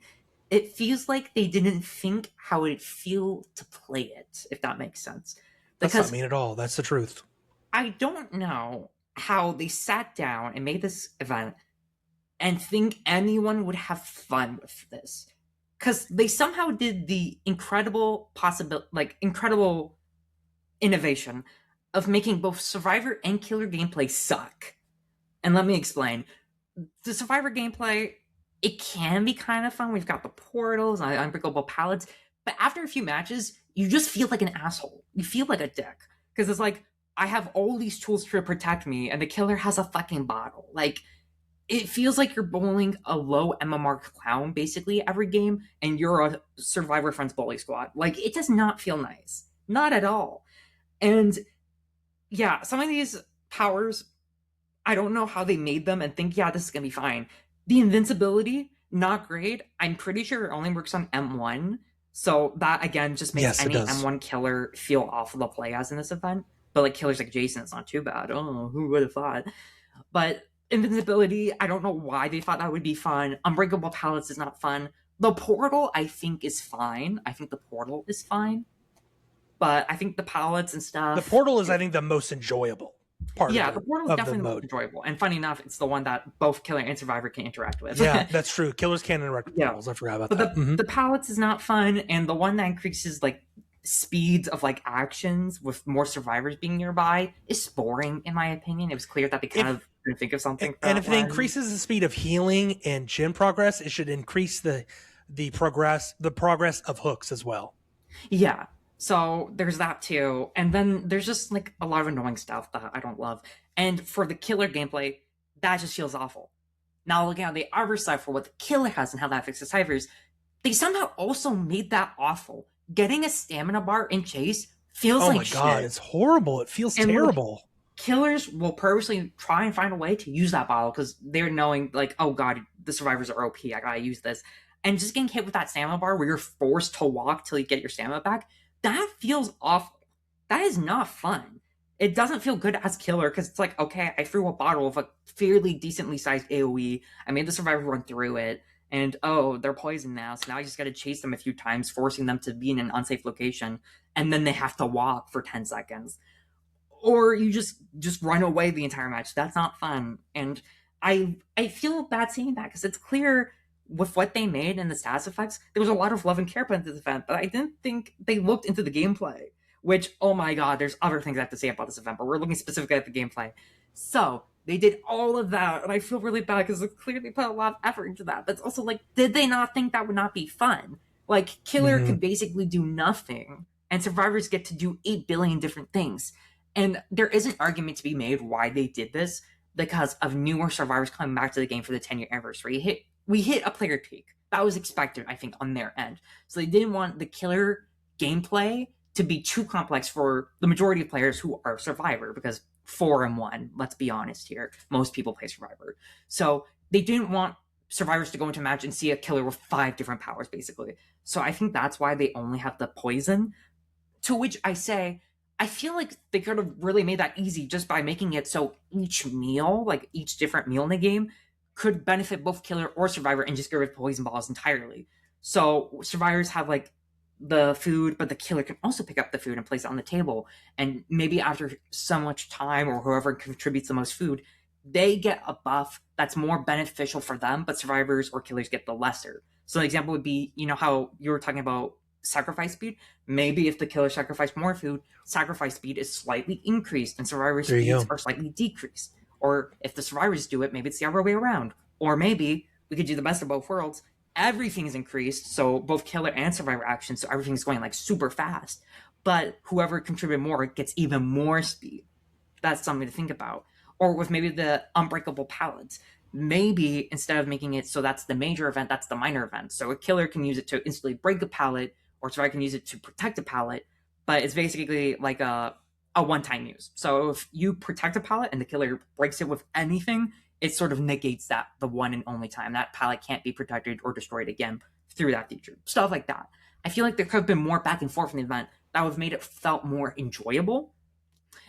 B: It feels like they didn't think how it'd feel to play it, if that makes sense.
A: That's not mean at all. That's the truth.
B: I don't know how they sat down and made this event and think anyone would have fun with this. Because they somehow did the incredible innovation of making both Survivor and Killer gameplay suck. And let me explain. The Survivor gameplay, it can be kind of fun. We've got the portals and unbreakable pallets. But after a few matches, you just feel like an asshole. You feel like a dick. Because it's like, I have all these tools to protect me, and the killer has a fucking bottle. Like, it feels like you're bowling a low MMR clown, basically, every game, and you're a Survivor Friends bully squad. Like, it does not feel nice. Not at all. And yeah, some of these powers, I don't know how they made them and think, yeah, this is going to be fine. The invincibility, not great. I'm pretty sure it only works on M1. So that, again, just makes any M1 killer feel awful to play as in this event. But like killers like Jason, it's not too bad. Oh, who would have thought? But invincibility, I don't know why they thought that would be fun. Unbreakable pallets is not fun. The portal, I think, is fine. I think the portal is fine. But I think the palettes and
A: The
B: stuff.
A: portal is, I think, the most enjoyable part
B: Yeah, the portal is
A: of the
B: definitely the most
A: mode.
B: enjoyable. And funny enough, it's the one that both killer and survivor can interact with.
A: Yeah, that's true. Killers can interact with
B: Yeah.
A: portals. I forgot about
B: But
A: that.
B: the palettes is not fun, and the one that increases like speeds of like actions with more survivors being nearby is boring in my opinion. It was clear that they kind of didn't think of something for
A: And
B: that
A: if it
B: one.
A: increases the speed of healing and gen progress, it should increase the progress of hooks as well.
B: Yeah. So there's that too. And then there's just like a lot of annoying stuff that I don't love. And for the killer gameplay, that just feels awful. Now looking at the other side for what the killer has and how that affects the ciphers, they somehow also made that awful. Getting a stamina bar in chase feels like shit. Oh my god,
A: it's horrible. It feels terrible.
B: Like, killers will purposely try and find a way to use that bottle because they're knowing like, oh god, the survivors are OP, I gotta use this. And just getting hit with that stamina bar where you're forced to walk till you get your stamina back, that feels awful. That is not fun. It doesn't feel good as killer because it's like, okay, I threw a bottle of a fairly decently sized AoE. I made the survivor run through it, and oh, they're poisoned now, so now I just gotta chase them a few times, forcing them to be in an unsafe location, and then they have to walk for 10 seconds. Or you just run away the entire match. That's not fun. And I feel bad seeing that because it's clear with what they made and the status effects, there was a lot of love and care put into this event, but I didn't think they looked into the gameplay. Which, oh my god, there's other things I have to say about this event, but we're looking specifically at the gameplay. So, they did all of that, and I feel really bad because they clearly put a lot of effort into that. But it's also like, did they not think that would not be fun? Like, Killer could basically do nothing, and survivors get to do 8 billion different things. And there is an argument to be made why they did this, because of newer survivors coming back to the game for the 10-year anniversary. We hit a player peak. That was expected, I think, on their end. So they didn't want the killer gameplay to be too complex for the majority of players who are Survivor, because 4-1, let's be honest here, most people play Survivor. So they didn't want survivors to go into a match and see a killer with 5 different powers, basically. So I think that's why they only have the poison. To which I say, I feel like they could have really made that easy just by making it so each meal, like each different meal in the game, could benefit both killer or survivor and just get rid of poison balls entirely. So survivors have like the food, but the killer can also pick up the food and place it on the table. And maybe after so much time, or whoever contributes the most food, they get a buff that's more beneficial for them, but survivors or killers get the lesser. So an example would be, you know how you were talking about sacrifice speed? Maybe if the killer sacrificed more food, sacrifice speed is slightly increased and survivor speeds are slightly decreased. Or if the survivors do it, maybe it's the other way around. Or maybe we could do the best of both worlds. Everything is increased, so both killer and survivor actions, so everything's going like super fast. But whoever contributed more gets even more speed. That's something to think about. Or with maybe the unbreakable pallets. Maybe instead of making it so that's the major event, that's the minor event. So a killer can use it to instantly break a pallet, or survivor can use it to protect a pallet, but it's basically like a one-time use. So if you protect a pallet and the killer breaks it with anything, it sort of negates that the one and only time. That pallet can't be protected or destroyed again through that feature. Stuff like that. I feel like there could have been more back and forth in the event that would have made it felt more enjoyable.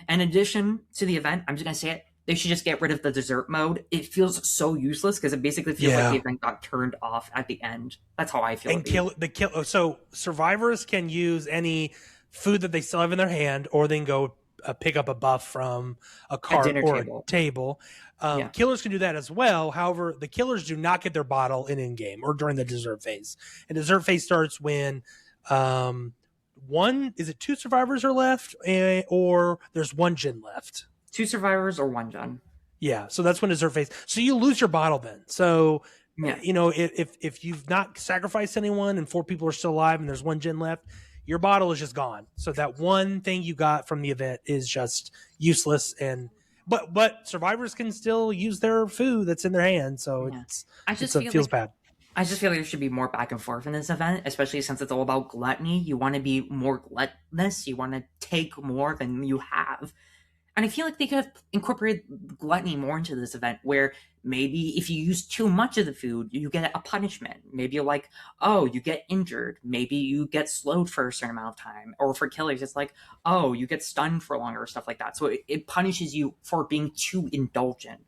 B: And in addition to the event, I'm just going to say it, they should just get rid of the dessert mode. It feels so useless because it basically feels like the event got turned off at the end. That's how I feel.
A: And so survivors can use any food that they still have in their hand, or they can go pick up a buff from a cart or a table. Killers can do that as well. However, the killers do not get their bottle in game or during the dessert phase. And dessert phase starts when two survivors are left, or there's one gen left.
B: 2 survivors or 1 gen.
A: Yeah, so that's when dessert phase. So you lose your bottle then. So you know, if you've not sacrificed anyone and 4 people are still alive and there's 1 gen left, your bottle is just gone. So that one thing you got from the event is just useless. And but survivors can still use their food that's in their hand. So it feels bad.
B: I just feel like there should be more back and forth in this event, especially since it's all about gluttony. You want to be more gluttonous. You want to take more than you have. And I feel like they could have incorporated gluttony more into this event, where maybe if you use too much of the food, you get a punishment. Maybe you're like, oh, you get injured. Maybe you get slowed for a certain amount of time. Or for killers, it's like, oh, you get stunned for longer, or stuff like that. So it punishes you for being too indulgent.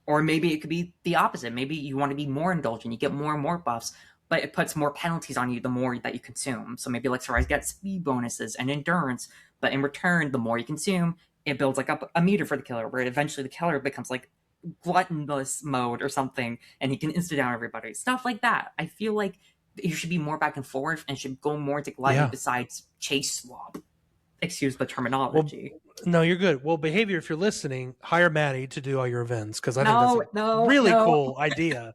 B: Or maybe it could be the opposite. Maybe you want to be more indulgent. You get more and more buffs. but it puts more penalties on you the more that you consume. So maybe like survivors get speed bonuses and endurance, but in return, the more you consume, it builds like up a meter for the killer, where eventually the killer becomes like gluttonous mode or something, and he can insta down everybody. Stuff like that. I feel like you should be more back and forth and should go more into gluttony besides chase swap. Excuse the terminology.
A: Well, no, you're good. Well, Behavior, if you're listening, hire Maddie to do all your events, because I think that's a really cool idea.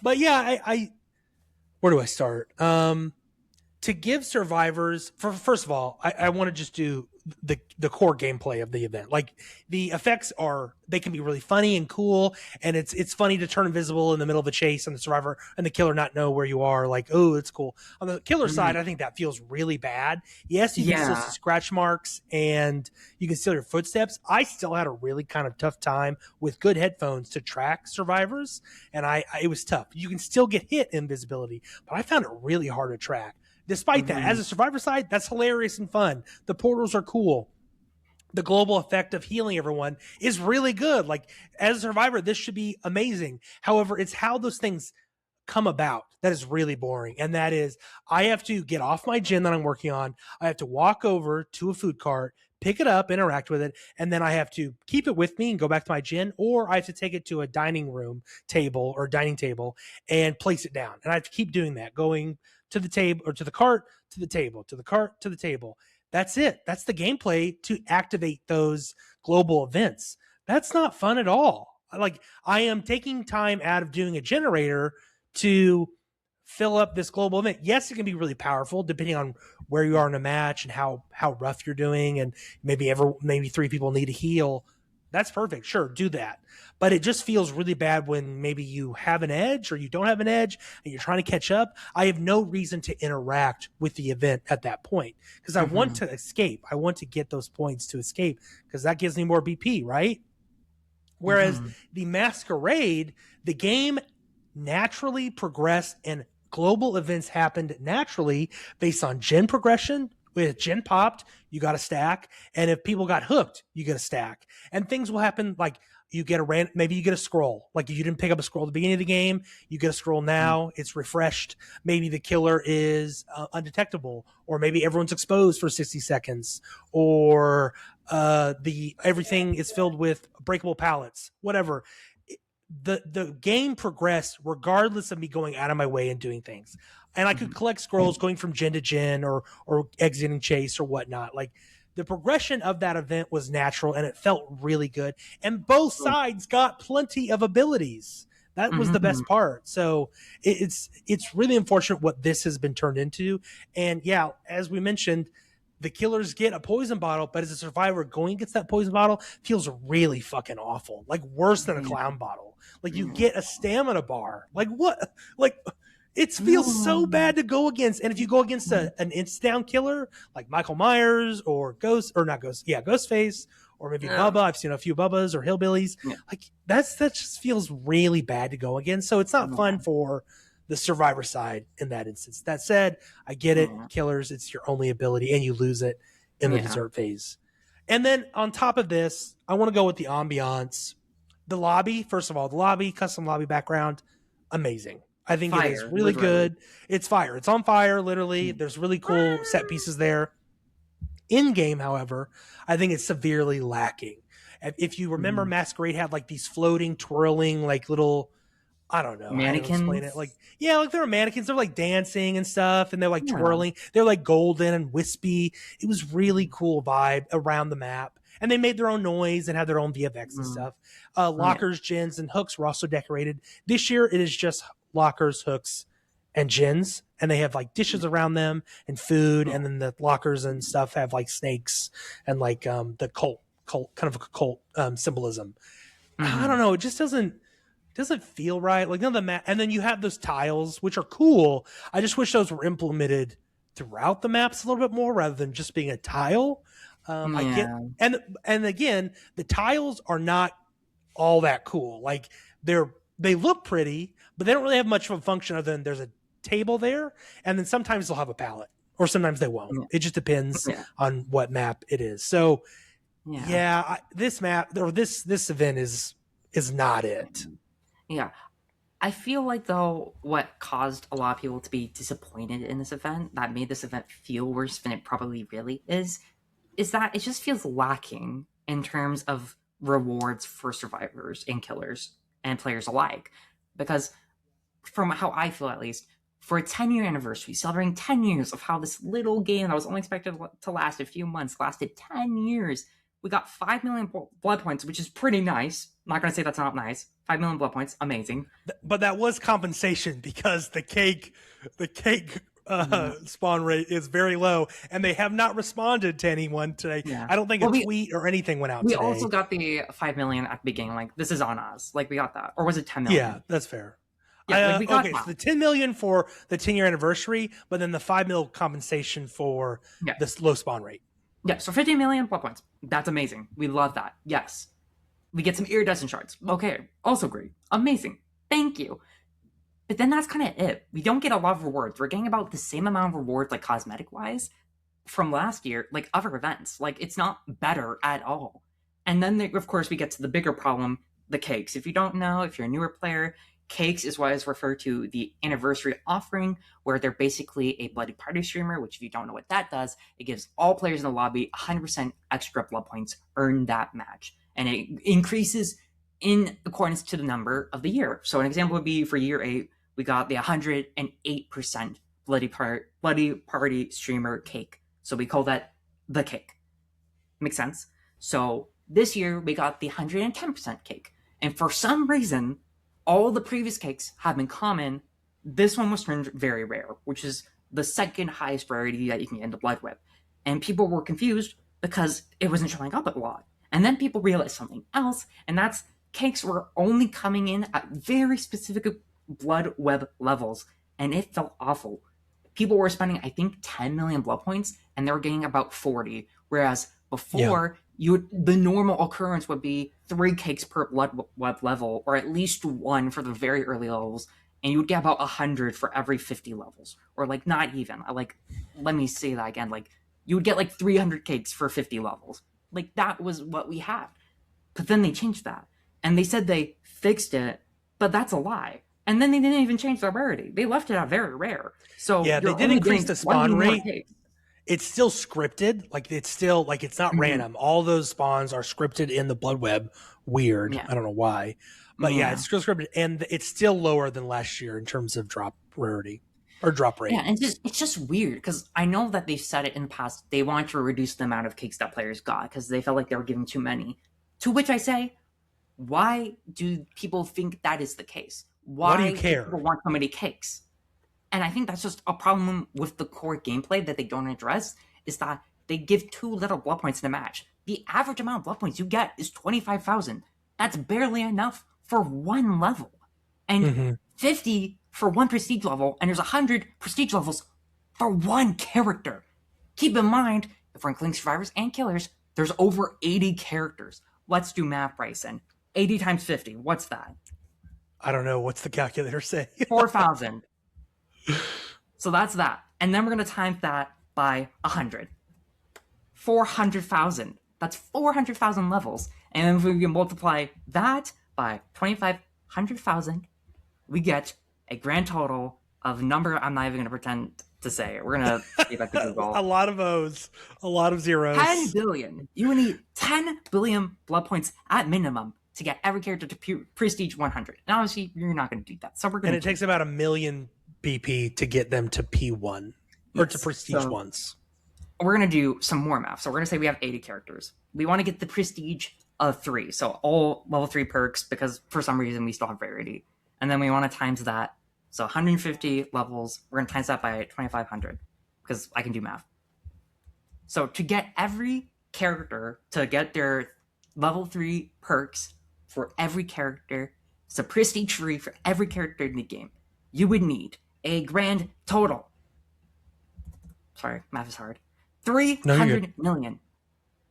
A: But yeah, I where do I start? To give survivors, first of all, I want to just do the core gameplay of the event. Like, the effects they can be really funny and cool, and it's funny to turn invisible in the middle of a chase and the survivor and the killer not know where you are. Like, oh, it's cool. On the killer side, I think that feels really bad. Yes, you can still see scratch marks and you can still hear footsteps. I still had a really kind of tough time with good headphones to track survivors, and it was tough. You can still get hit in invisibility, but I found it really hard to track. Despite that, as a survivor side, that's hilarious and fun. The portals are cool. The global effect of healing everyone is really good. Like, as a survivor, this should be amazing. However, it's how those things come about that is really boring. And that is, I have to get off my gin that I'm working on. I have to walk over to a food cart, pick it up, interact with it, and then I have to keep it with me and go back to my gin, or I have to take it to a dining table and place it down. And I have to keep doing that, going to the table or to the cart, to the table, to the cart, to the table. That's it. That's the gameplay to activate those global events. That's not fun at all. Like, I am taking time out of doing a generator to fill up this global event. Yes, it can be really powerful depending on where you are in a match and how rough you're doing, and maybe 3 people need to heal. That's perfect. Sure, do that. But it just feels really bad when maybe you have an edge or you don't have an edge and you're trying to catch up. I have no reason to interact with the event at that point, because I want to escape. I want to get those points to escape, because that gives me more BP, right? Whereas the Masquerade, the game naturally progressed and global events happened naturally based on gen progression. With gen popped, you got a stack, and if people got hooked, you get a stack. And things will happen, like you get maybe you get a scroll. Like, if you didn't pick up a scroll at the beginning of the game, you get a scroll now. It's refreshed. Maybe the killer is undetectable, or maybe everyone's exposed for 60 seconds, or everything is filled with breakable pallets. Whatever. The game progressed regardless of me going out of my way and doing things. And I could collect scrolls going from gen to gen, or exiting chase or whatnot. Like, the progression of that event was natural, and it felt really good. And both sides got plenty of abilities. That was the best part. So it's really unfortunate what this has been turned into. And yeah, as we mentioned, the killers get a poison bottle, but as a survivor, going against that poison bottle feels really fucking awful. Like, worse than a clown bottle. Like, you get a stamina bar. Like, what? Like, it feels so bad to go against. And if you go against an insta-down killer like Michael Myers or Ghostface, or maybe Bubba. I've seen a few Bubbas or Hillbillies. Yeah. Like, that just feels really bad to go against. So it's not fun for the survivor side in that instance. That said, I get it. Killers, it's your only ability, and you lose it in the dessert phase. And then on top of this, I want to go with the ambiance. The lobby, first of all, custom lobby background, amazing. I think it is really good. It's fire. It's on fire, literally. There's really cool set pieces there. In game, however, I think it's severely lacking. If you remember, Masquerade had like these floating, twirling, like little, I don't know,
B: mannequins.
A: Explain it. Like, yeah, like there were mannequins. They're like dancing and stuff, and they're like twirling. They're like golden and wispy. It was really cool vibe around the map. And they made their own noise and had their own VFX and stuff. Lockers, gens, and hooks were also decorated. This year, it is just lockers, hooks, and gens, and they have like dishes around them and food, and then the lockers and stuff have like snakes and like the cult kind of a cult symbolism. I don't know, it just doesn't feel right. Like, none of the and then you have those tiles, which are cool. I just wish those were implemented throughout the maps a little bit more rather than just being a tile. I get, and again, the tiles are not all that cool. Like, they look pretty, but they don't really have much of a function other than there's a table there, and then sometimes they'll have a pallet, or sometimes they won't. It just depends on what map it is. So this map or this event is not it.
B: Yeah. I feel like, though, what caused a lot of people to be disappointed in this event, that made this event feel worse than it probably really is that it just feels lacking in terms of rewards for survivors and killers and players alike. Because from how I feel, at least, for a 10-year anniversary, celebrating 10 years of how this little game that was only expected to last a few months lasted 10 years. We got 5 million blood points, which is pretty nice. I'm not going to say that's not nice. 5 million blood points, amazing.
A: But that was compensation because the cake spawn rate is very low, and they have not responded to anyone today. Yeah. I don't think a tweet or anything went out today.
B: We also got the 5 million at the beginning. Like, this is on us. Like, we got that. Or was it 10 million?
A: Yeah, that's fair. Yeah, we got so the 10 million for the 10-year anniversary, but then the 5 mil compensation for this low spawn rate.
B: Yeah, so 50 million blood points. That's amazing. We love that. Yes. We get some iridescent shards. Okay, also great. Amazing. Thank you. But then that's kind of it. We don't get a lot of rewards. We're getting about the same amount of rewards, like cosmetic-wise, from last year, like other events. Like, it's not better at all. And then, of course, we get to the bigger problem, the cakes. If you don't know, if you're a newer player, cakes is what is referred to the anniversary offering, where they're basically a bloody party streamer, which if you don't know what that does, it gives all players in the lobby 100% extra blood points earned that match. And it increases in accordance to the number of the year. So an example would be for year 8, we got the 108% bloody party streamer cake. So we call that the cake. Makes sense? So this year we got the 110% cake. And for some reason, all the previous cakes have been common. This one was turned very rare, which is the second highest rarity that you can get in the blood web. And people were confused because it wasn't showing up a lot. And then people realized something else, and that's cakes were only coming in at very specific blood web levels, and it felt awful. People were spending, I think, 10 million blood points, and they were getting about 40, whereas before, the normal occurrence would be 3 cakes per blood web level, or at least 1 for the very early levels, and you would get about 100 for every 50 levels, or like not even. Let me say that again. Like, you would get like 300 cakes for 50 levels. Like, that was what we had. But then they changed that, and they said they fixed it, but that's a lie. And then they didn't even change the rarity. They left it at very rare. So
A: yeah, they did increase the spawn rate. It's still scripted. Like, it's still like, it's not random. All those spawns are scripted in the blood web. Weird. Yeah. I don't know why, but yeah, it's still scripted, and it's still lower than last year in terms of drop rarity or drop rate.
B: Yeah, and it's just weird because I know that they've said it in the past. They wanted to reduce the amount of cakes that players got because they felt like they were giving too many. To which I say, why do people think that is the case? Why
A: do you care?
B: Do people want so many cakes? And I think that's just a problem with the core gameplay that they don't address, is that they give too little blood points in a match. The average amount of blood points you get is 25,000. That's barely enough for 1 level. And 50 for 1 prestige level, and there's 100 prestige levels for 1 character. Keep in mind, if we're including survivors and killers, there's over 80 characters. Let's do math, Bryson. 80 times 50, what's that?
A: I don't know. What's the calculator say?
B: 4,000. So that's that. And then we're going to times that by 100. 400,000. That's 400,000 levels. And then if we can multiply that by 2,500,000, we get a grand total of number I'm not even going to pretend to say. We're going to see if I can Google.
A: A lot of O's. A lot of zeros.
B: 10 billion. You would need 10 billion blood points at minimum to get every character to prestige 100. And obviously, you're not going to do that. So we're going to.
A: And it takes about 1 million BP to get them to P1 or to prestige ones.
B: We're going to do some more math. So we're going to say we have 80 characters. We want to get the prestige of 3. So all level 3 perks, because for some reason we still have rarity. And then we want to times that. So 150 levels, we're going to times that by 2,500 because I can do math. So to get every character to get their level 3 perks for every character, it's a prestige 3 for every character in the game, you would need a grand total. Sorry, math is hard. 300 million.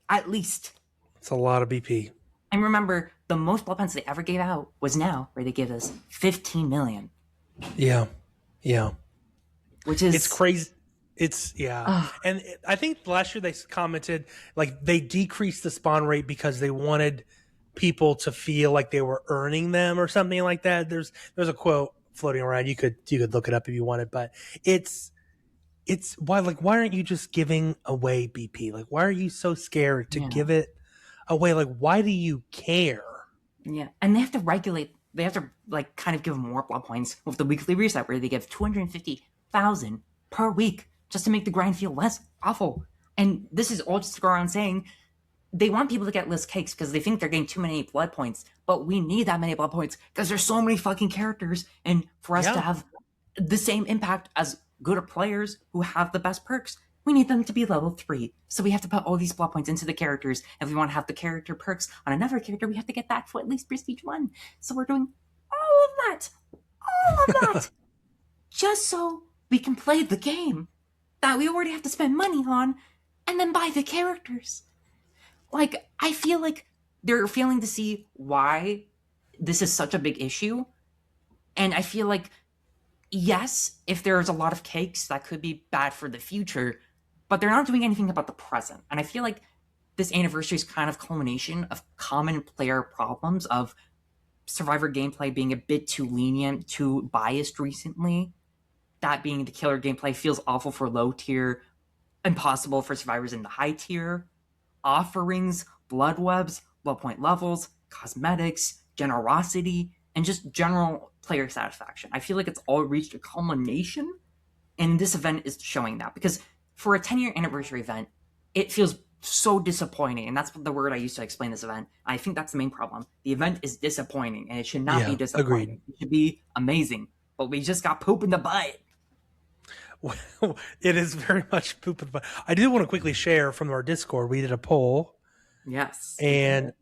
B: At least.
A: It's a lot of BP.
B: And remember, the most blood points they ever gave out was now, where they give us 15 million.
A: Yeah.
B: Which is...
A: It's crazy. It's, and I think last year they commented, like, they decreased the spawn rate because they wanted people to feel like they were earning them or something like that. There's a quote floating around. You could look it up if you wanted, but it's why aren't you just giving away BP? Like, why are you so scared to give it away? Like, why do you care?
B: Yeah, and they have to regulate. They have to like kind of give more blood points with the weekly reset, where they give 250,000 per week just to make the grind feel less awful. And this is all just to go around saying they want people to get less cakes because they think they're getting too many blood points. But we need that many blood points because there's so many fucking characters, and for us to have the same impact as good players who have the best perks, we need them to be level 3. So we have to put all these blood points into the characters. If we want to have the character perks on another character, we have to get that for at least Prestige 1. So we're doing all of that, just so we can play the game that we already have to spend money on and then buy the characters. Like, I feel like they're failing to see why this is such a big issue. And I feel like, yes, if there's a lot of cakes, that could be bad for the future, but they're not doing anything about the present. And I feel like this anniversary is kind of culmination of common player problems of Survivor gameplay being a bit too lenient, too biased recently. That being the killer gameplay feels awful for low tier, impossible for survivors in the high tier. Offerings, blood webs, blood point levels, cosmetics, generosity, and just general player satisfaction. I feel like it's all reached a culmination, and this event is showing that. Because for a 10-year anniversary event, it feels so disappointing, and that's the word I used to explain this event. I think that's the main problem. The event is disappointing, and it should not be disappointing.
A: Agreed.
B: It should be amazing, but we just got poop in the butt.
A: Well, it is very much poop in the butt. I do want to quickly share from our Discord. We did a poll.
B: Yes.
A: And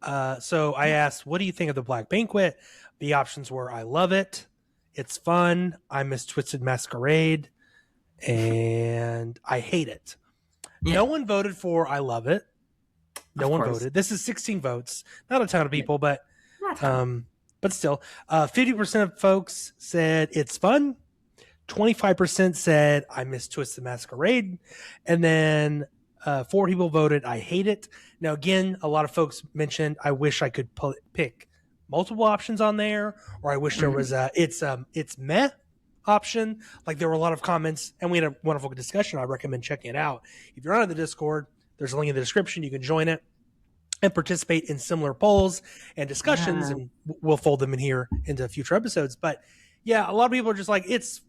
A: so I asked, what do you think of the Black Banquet? The options were, I love it, it's fun, I miss Twisted Masquerade, and I hate it. Yeah. No one voted for I love it. No one voted. This is 16 votes. Not a ton of people, but still. 50% of folks said it's fun. 25% said I miss Twisted Masquerade. And then 4 people voted I hate it. Now, again, a lot of folks mentioned I wish I could pick multiple options on there, or I wish there was a it's meh option. Like, there were a lot of comments, and we had a wonderful discussion. I recommend checking it out. If you're on the Discord, there's a link in the description. You can join it and participate in similar polls and discussions, and we'll fold them in here into future episodes. But yeah, a lot of people are just like, it's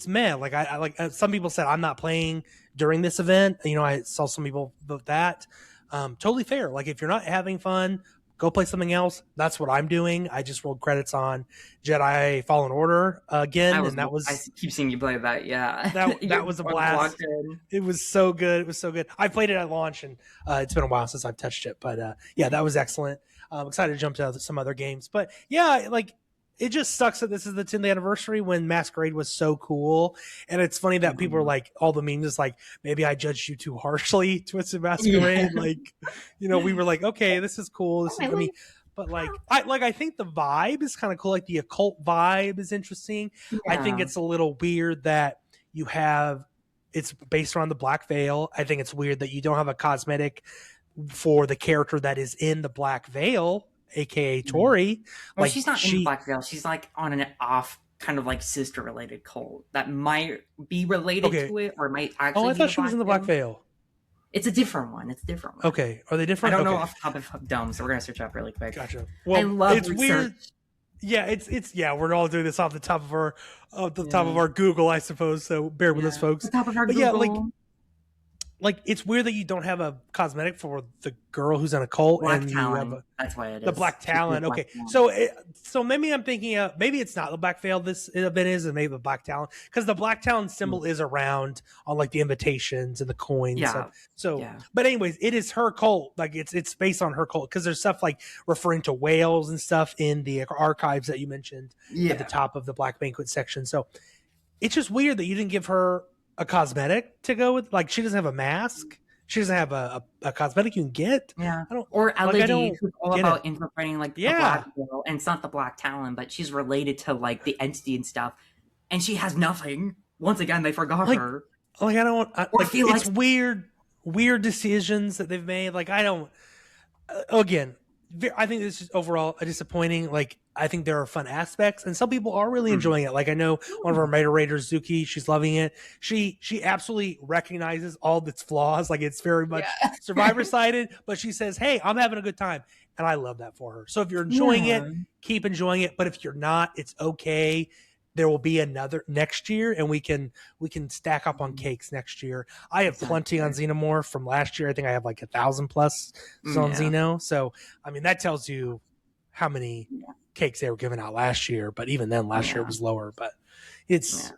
A: meh. Like, I like some people said I'm not playing during this event. You know, I saw some people vote that. Totally fair. Like, if you're not having fun, go play something else. That's what I'm doing. I just rolled credits on Jedi Fallen Order again, and that was.
B: I keep seeing you play that. Yeah,
A: that was a blast. It was so good. It was so good. I played it at launch, and it's been a while since I've touched it. But yeah, that was excellent. I'm excited to jump to some other games. But yeah, like, it just sucks that this is the 10th anniversary when Masquerade was so cool. And it's funny that people are like, all the memes is like, maybe I judged you too harshly, Twisted Masquerade. Yeah. Like, you know, we were like, okay, this is cool. This is, I mean, but like, I think the vibe is kind of cool. Like, the occult vibe is interesting. Yeah. I think it's a little weird that it's based around the Black Veil. I think it's weird that you don't have a cosmetic for the character that is in the Black Veil, aka Tori.
B: Well, like, she's not in Black Veil. She's like on an off kind of like sister related cult that might be related to it, or might actually.
A: Oh, I thought she was in the Black Veil.
B: It's a different one.
A: Okay, are they different?
B: I don't know off the top of dumb, so we're gonna search up really quick.
A: Gotcha. Well,
B: I love
A: it's
B: research.
A: Weird. Yeah, it's we're all doing this off the top of our Google, I suppose. So bear with us, folks.
B: The top of our Google.
A: Yeah, like it's weird that you don't have a cosmetic for the girl who's in a cult,
B: Black
A: and
B: Talon.
A: You have
B: that's why it is
A: the Black Talon. Okay, so maybe I'm thinking maybe it's not the Black Veil. This event is, and maybe the Black Talon, because the Black Talon symbol is around on like the invitations and the coins.
B: Yeah.
A: But anyways, it is her cult. Like, it's based on her cult, because there's stuff like referring to whales and stuff in the archives that you mentioned at the top of the Black Banquet section. So it's just weird that you didn't give her a cosmetic to go with. Like, she doesn't have a mask. She doesn't have a cosmetic you can get.
B: Yeah. Or LED, who's all about incorporating like the Black Veil, and it's not the Black Talon, but she's related to like the entity and stuff. And she has nothing. Once again, they forgot her.
A: Like, I don't. It's weird decisions that they've made. Like, I don't. Again, I think this is overall a disappointing. Like, I think there are fun aspects, and some people are really enjoying it. Like, I know one of our moderators, Zuki, she's loving it. She absolutely recognizes all of its flaws. Like, it's very much Survivor sided, but she says, "Hey, I'm having a good time," and I love that for her. So if you're enjoying it, keep enjoying it. But if you're not, it's okay. There will be another next year, and we can stack up on cakes next year. I have plenty on Xenomorph from last year. I think I have like 1,000 plus on Xeno. So I mean, that tells you how many cakes they were giving out last year. But even then, last year it was lower. But it's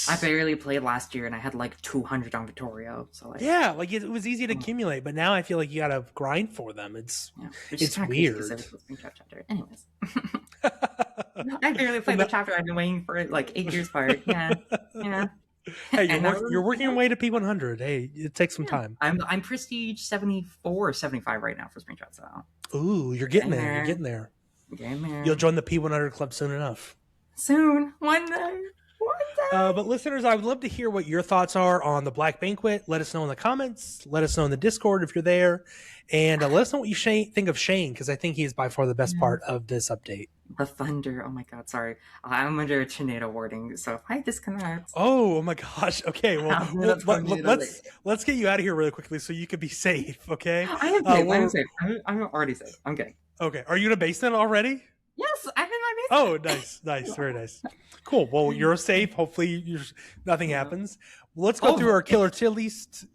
B: I barely played last year, and I had like 200 on Vittorio. So like,
A: like it was easy to accumulate. But now I feel like you got to grind for them. It's weird.
B: Anyways. I barely played the chapter. I've been waiting for it like 8 years for it. Yeah.
A: Hey, you're working your way to P100. Hey, it takes some time.
B: I'm prestige 74 or 75 right now for screenshots. So.
A: Ooh, you're getting there. You're getting there. You'll join the P100 club soon enough.
B: Soon, one day.
A: But listeners, I would love to hear what your thoughts are on the Black Banquet. Let us know in the comments. Let us know in the Discord if you're there. And let us know what you think of Shane, because I think he is by far the best part of this update.
B: The thunder. Oh my god, sorry. I'm under a tornado warning, so if I disconnect.
A: Oh my gosh. Okay, well, let's get you out of here really quickly so you can be safe, okay?
B: I'm safe. I'm already safe. I'm good.
A: Okay. Are you in a basement already?
B: Yes, I'm in my
A: basement. Oh, nice. Very nice. Cool. Well, you're safe. Hopefully nothing happens. Let's go through our killer tier list.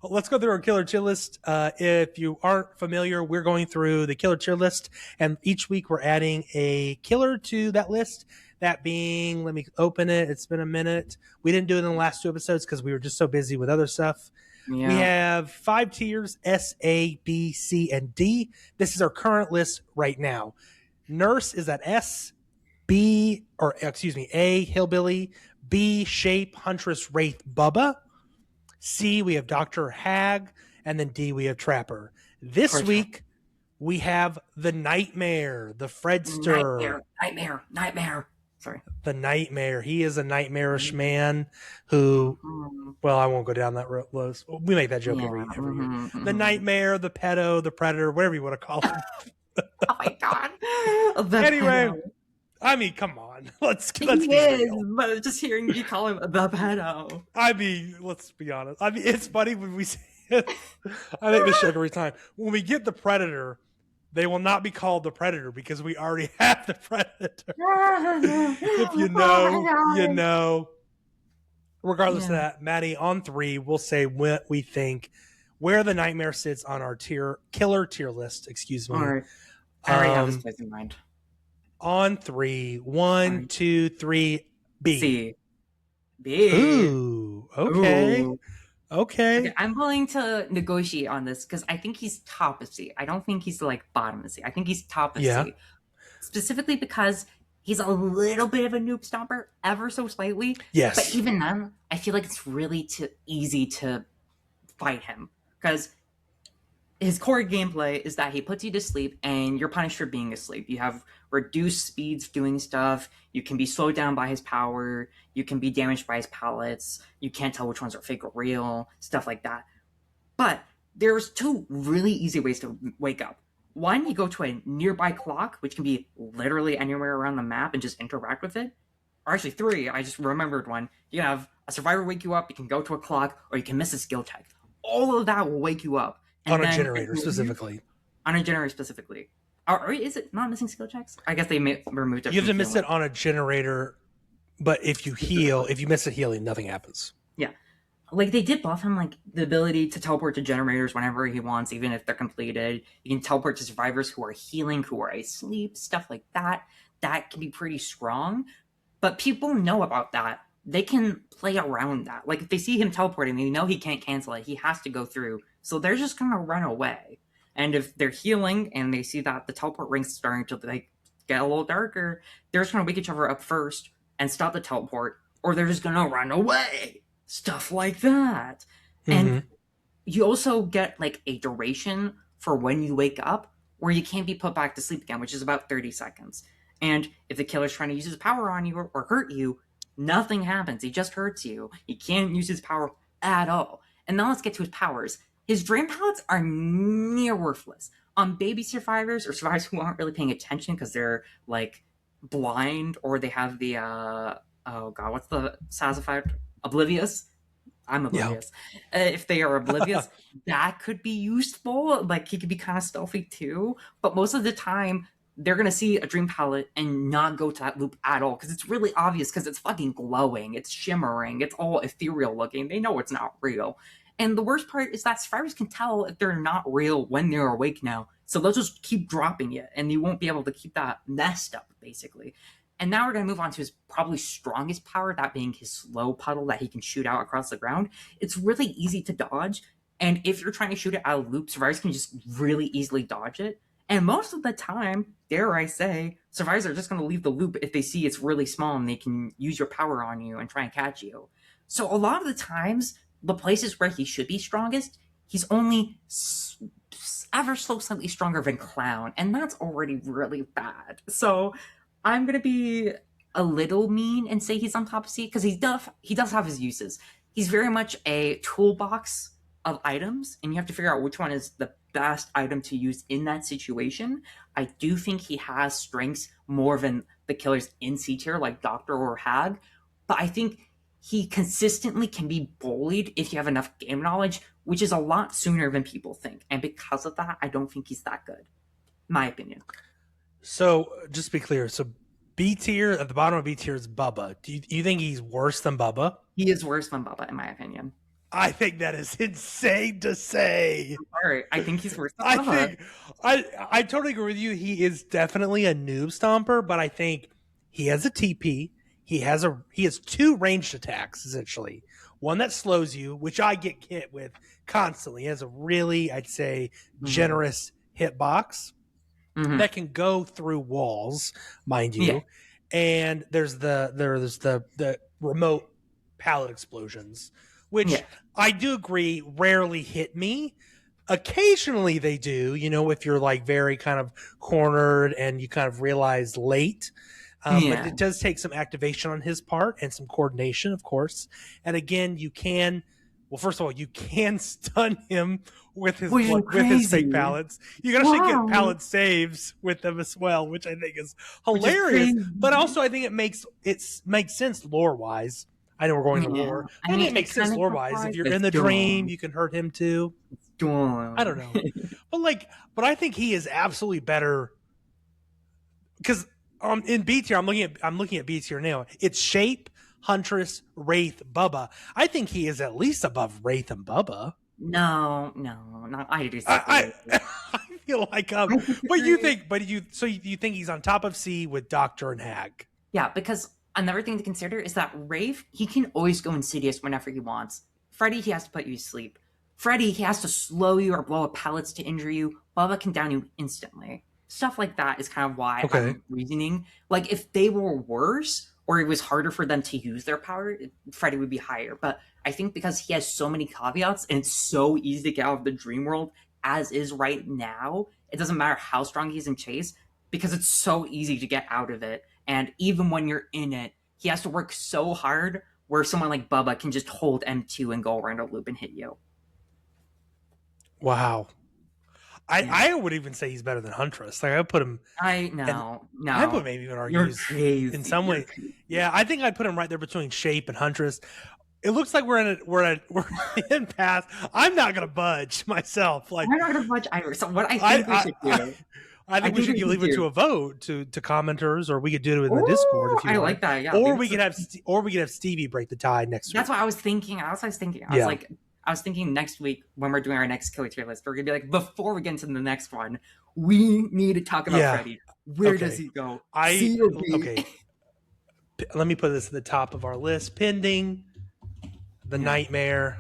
A: Let's go through our killer tier list. If you aren't familiar, we're going through the killer tier list, and each week we're adding a killer to that list. That being, let me open it. It's been a minute. We didn't do it in the last 2 episodes because we were just so busy with other stuff. Yeah. We have 5 tiers, S, A, B, C, and D. This is our current list right now. Nurse is at S, A, Hillbilly, B, Shape, Huntress, Wraith, Bubba. C, we have Dr. Hag, and then D, we have Trapper. This week, we have the Nightmare, the Fredster.
B: Nightmare. Sorry.
A: The Nightmare. He is a nightmarish man who, well, I won't go down that road. We make that joke every year. The Nightmare, the Pedo, the Predator, whatever you want to call him.
B: Oh my god.
A: Anyway, I mean, come on. Let's be real.
B: But just hearing you call him the pedo.
A: I mean, let's be honest. I mean, it's funny when we say it. I make this joke every time. When we get the Predator, they will not be called the Predator because we already have the Predator. If you know, you know. Regardless of that, Maddie, on 3, we'll say what we think, where the Nightmare sits on our killer tier list. Excuse me.
B: Right. I already have this place in mind.
A: On 3, 1, 2, 3, B.
B: C. B.
A: Ooh, okay.
B: Ooh.
A: Okay.
B: I'm willing to negotiate on this because I think he's top of C. I don't think he's like bottom of C. I think he's top of C. Specifically because he's a little bit of a noob stomper, ever so slightly.
A: Yes.
B: But even then, I feel like it's really too easy to fight him because his core gameplay is that he puts you to sleep and you're punished for being asleep. You have reduced speeds doing stuff. You can be slowed down by his power. You can be damaged by his pallets. You can't tell which ones are fake or real, stuff like that. But there's 2 really easy ways to wake up. One, you go to a nearby clock, which can be literally anywhere around the map and just interact with it. Or actually 3, I just remembered one. You can have a survivor wake you up, you can go to a clock, or you can miss a skill check. All of that will wake you up.
A: On a generator specifically.
B: On a generator specifically. Or is it not missing skill checks? I guess they removed it.
A: You have to miss it on a generator, but if you miss a healing, nothing happens.
B: Yeah. Like, they did buff him, like, the ability to teleport to generators whenever he wants, even if they're completed. You can teleport to survivors who are healing, who are asleep, stuff like that. That can be pretty strong. But people know about that. They can play around that. Like, if they see him teleporting, they know he can't cancel it. He has to go through. So they're just going to run away. And if they're healing and they see that the teleport ring's starting to like get a little darker, they're just going to wake each other up first and stop the teleport. Or they're just going to run away. Stuff like that. And you also get like a duration for when you wake up where you can't be put back to sleep again, which is about 30 seconds. And if the killer's trying to use his power on you or hurt you, nothing happens. He just hurts you. He can't use his power at all. And now let's get to his powers. His drain pallets are near worthless. Baby survivors or survivors who aren't really paying attention because they're like blind or they have the oh god, what's the sassified oblivious? I'm
A: Yeah.
B: oblivious. If they are oblivious, that could be useful. Like he could be kind of stealthy too. But most of the time, they're gonna see a dream palette and not go to that loop at all because it's really obvious because it's fucking glowing, it's shimmering, it's all ethereal looking. They know it's not real. And the worst part is that survivors can tell if they're not real when they're awake now. So they'll just keep dropping it, and you won't be able to keep that nest up, basically. And now we're going to move on to his probably strongest power, that being his slow puddle that he can shoot out across the ground. It's really easy to dodge. And if you're trying to shoot it out of loop, survivors can just really easily dodge it. And most of the time, dare I say, survivors are just going to leave the loop if they see it's really small and they can use your power on you and try and catch you. So a lot of the times, the places where he should be strongest, he's only ever so slightly stronger than Clown. And that's already really bad. So I'm gonna be a little mean and say he's on top of C because he does have his uses. He's very much a toolbox of items, and you have to figure out which one is the best item to use in that situation. I do think he has strengths more than the killers in C tier, like Doctor or Hag, but I think he consistently can be bullied if you have enough game knowledge, which is a lot sooner than people think. And because of that, I don't think he's that good. My opinion.
A: So just to be clear, so B tier at the bottom of B tier is Bubba. Do you think he's worse than Bubba?
B: He is worse than Bubba, in my opinion.
A: I think that is insane to say.
B: All right, I think he's worse than Bubba.
A: I totally agree with you. He is definitely a noob stomper, but I think he has a TP. He has 2 ranged attacks essentially. One that slows you, which I get hit with constantly. He has a really, I'd say, generous hitbox. That can go through walls, mind you. Yeah. And there's the remote pallet explosions, which I do agree rarely hit me. Occasionally they do, if you're like very kind of cornered and you kind of realize late. But it does take some activation on his part and some coordination, of course. And again, first of all, you can stun him with his fake pallets. You can actually get pallet saves with them as well, which I think is hilarious. But also, I think it makes sense lore wise. I know we're going to lore. I think it makes sense lore wise. If you're in the dream, you can hurt him too. I don't know, but I think he is absolutely better because in B tier, I'm looking at B tier now. It's Shape, Huntress, Wraith, Bubba. I think he is at least above Wraith and Bubba.
B: No, I do.
A: I feel like but you think he's on top of C with Doctor and Hag?
B: Yeah, because another thing to consider is that Wraith, he can always go Insidious whenever he wants. Freddy, he has to put you to sleep. Freddy, he has to slow you or blow up pallets to injure you. Bubba can down you instantly. Stuff like that is kind of why I'm reasoning. Like if they were worse, or it was harder for them to use their power, Freddy would be higher. But I think because he has so many caveats and it's so easy to get out of the dream world as is right now, it doesn't matter how strong he's in Chase because it's so easy to get out of it. And even when you're in it, he has to work so hard where someone like Bubba can just hold M2 and go around a loop and hit you.
A: Wow. I would even say he's better than Huntress. Like I would put him.
B: No.
A: I would maybe even argue in some way. Yeah, I think I'd put him right there between Shape and Huntress. It looks like we're in path. I'm not gonna budge myself. Like
B: I'm not gonna budge either. So what I think we should do.
A: I think we should leave it to a vote to commenters, or we could do it in the Discord if you want.
B: I like that. Yeah.
A: Or we could have Stevie break the tie next week.
B: That's what I was thinking. I was thinking next week when we're doing our next killer tier list, we're gonna be like, before we get into the next one, we need to talk about Freddy. Where does he go? C or B?
A: Okay. Let me put this at the top of our list. Pending the nightmare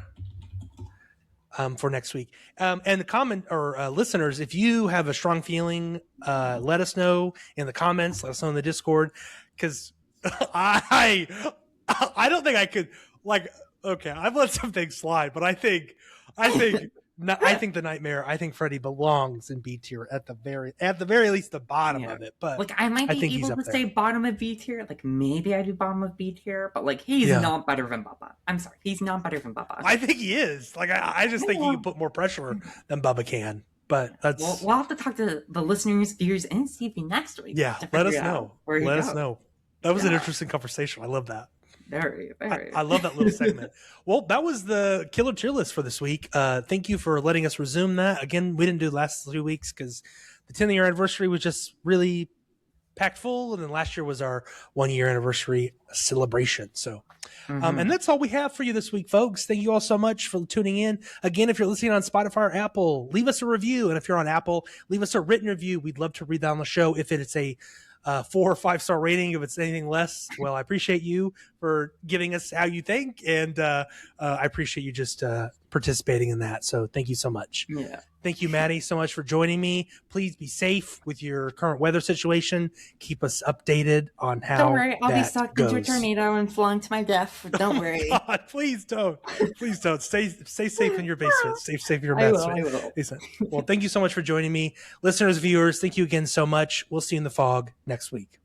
A: for next week. And the comment or listeners, if you have a strong feeling, let us know in the comments. Let us know in the Discord, because I don't think I could like. Okay, I've let some things slide, but I think the nightmare. I think Freddy belongs in B tier at the very least the bottom of it. But
B: like I might be able to say bottom of B tier. Like maybe I do bottom of B tier, but like he's not better than Bubba. I'm sorry, he's not better than Bubba.
A: I think he is. Like I just think he can put more pressure than Bubba can. But that's
B: we'll have to talk to the listeners, viewers, and Stevie next week.
A: Yeah,
B: to
A: let us
B: figure out
A: know.
B: where he
A: Let
B: goes.
A: us know. That was an interesting conversation. I love that.
B: Very.
A: I love that little segment. Well, that was the killer tier list for this week. Thank you for letting us resume that. Again, we didn't do the last 2 weeks because the 10th year anniversary was just really packed full, and then last year was our 1 year anniversary celebration. So, and that's all we have for you this week, folks. Thank you all so much for tuning in. Again, if you're listening on Spotify or Apple, leave us a review, and if you're on Apple, leave us a written review. We'd love to read that on the show. If it's a 4 or 5 star rating, if it's anything less, well, I appreciate you for giving us how you think, and I appreciate you just participating in that. So thank you so much.
B: Yeah.
A: Thank you, Maddie, so much for joining me. Please be safe with your current weather situation. Keep us updated on how.
B: Don't worry, I'll be
A: that
B: sucked
A: goes.
B: into a tornado and flung to my death. Don't worry.
A: God, please don't. Please don't. Stay safe in your basement. Stay safe in your
B: I
A: basement.
B: will.
A: Well, thank you so much for joining me. Listeners, viewers, thank you again so much. We'll see you in the fog next week.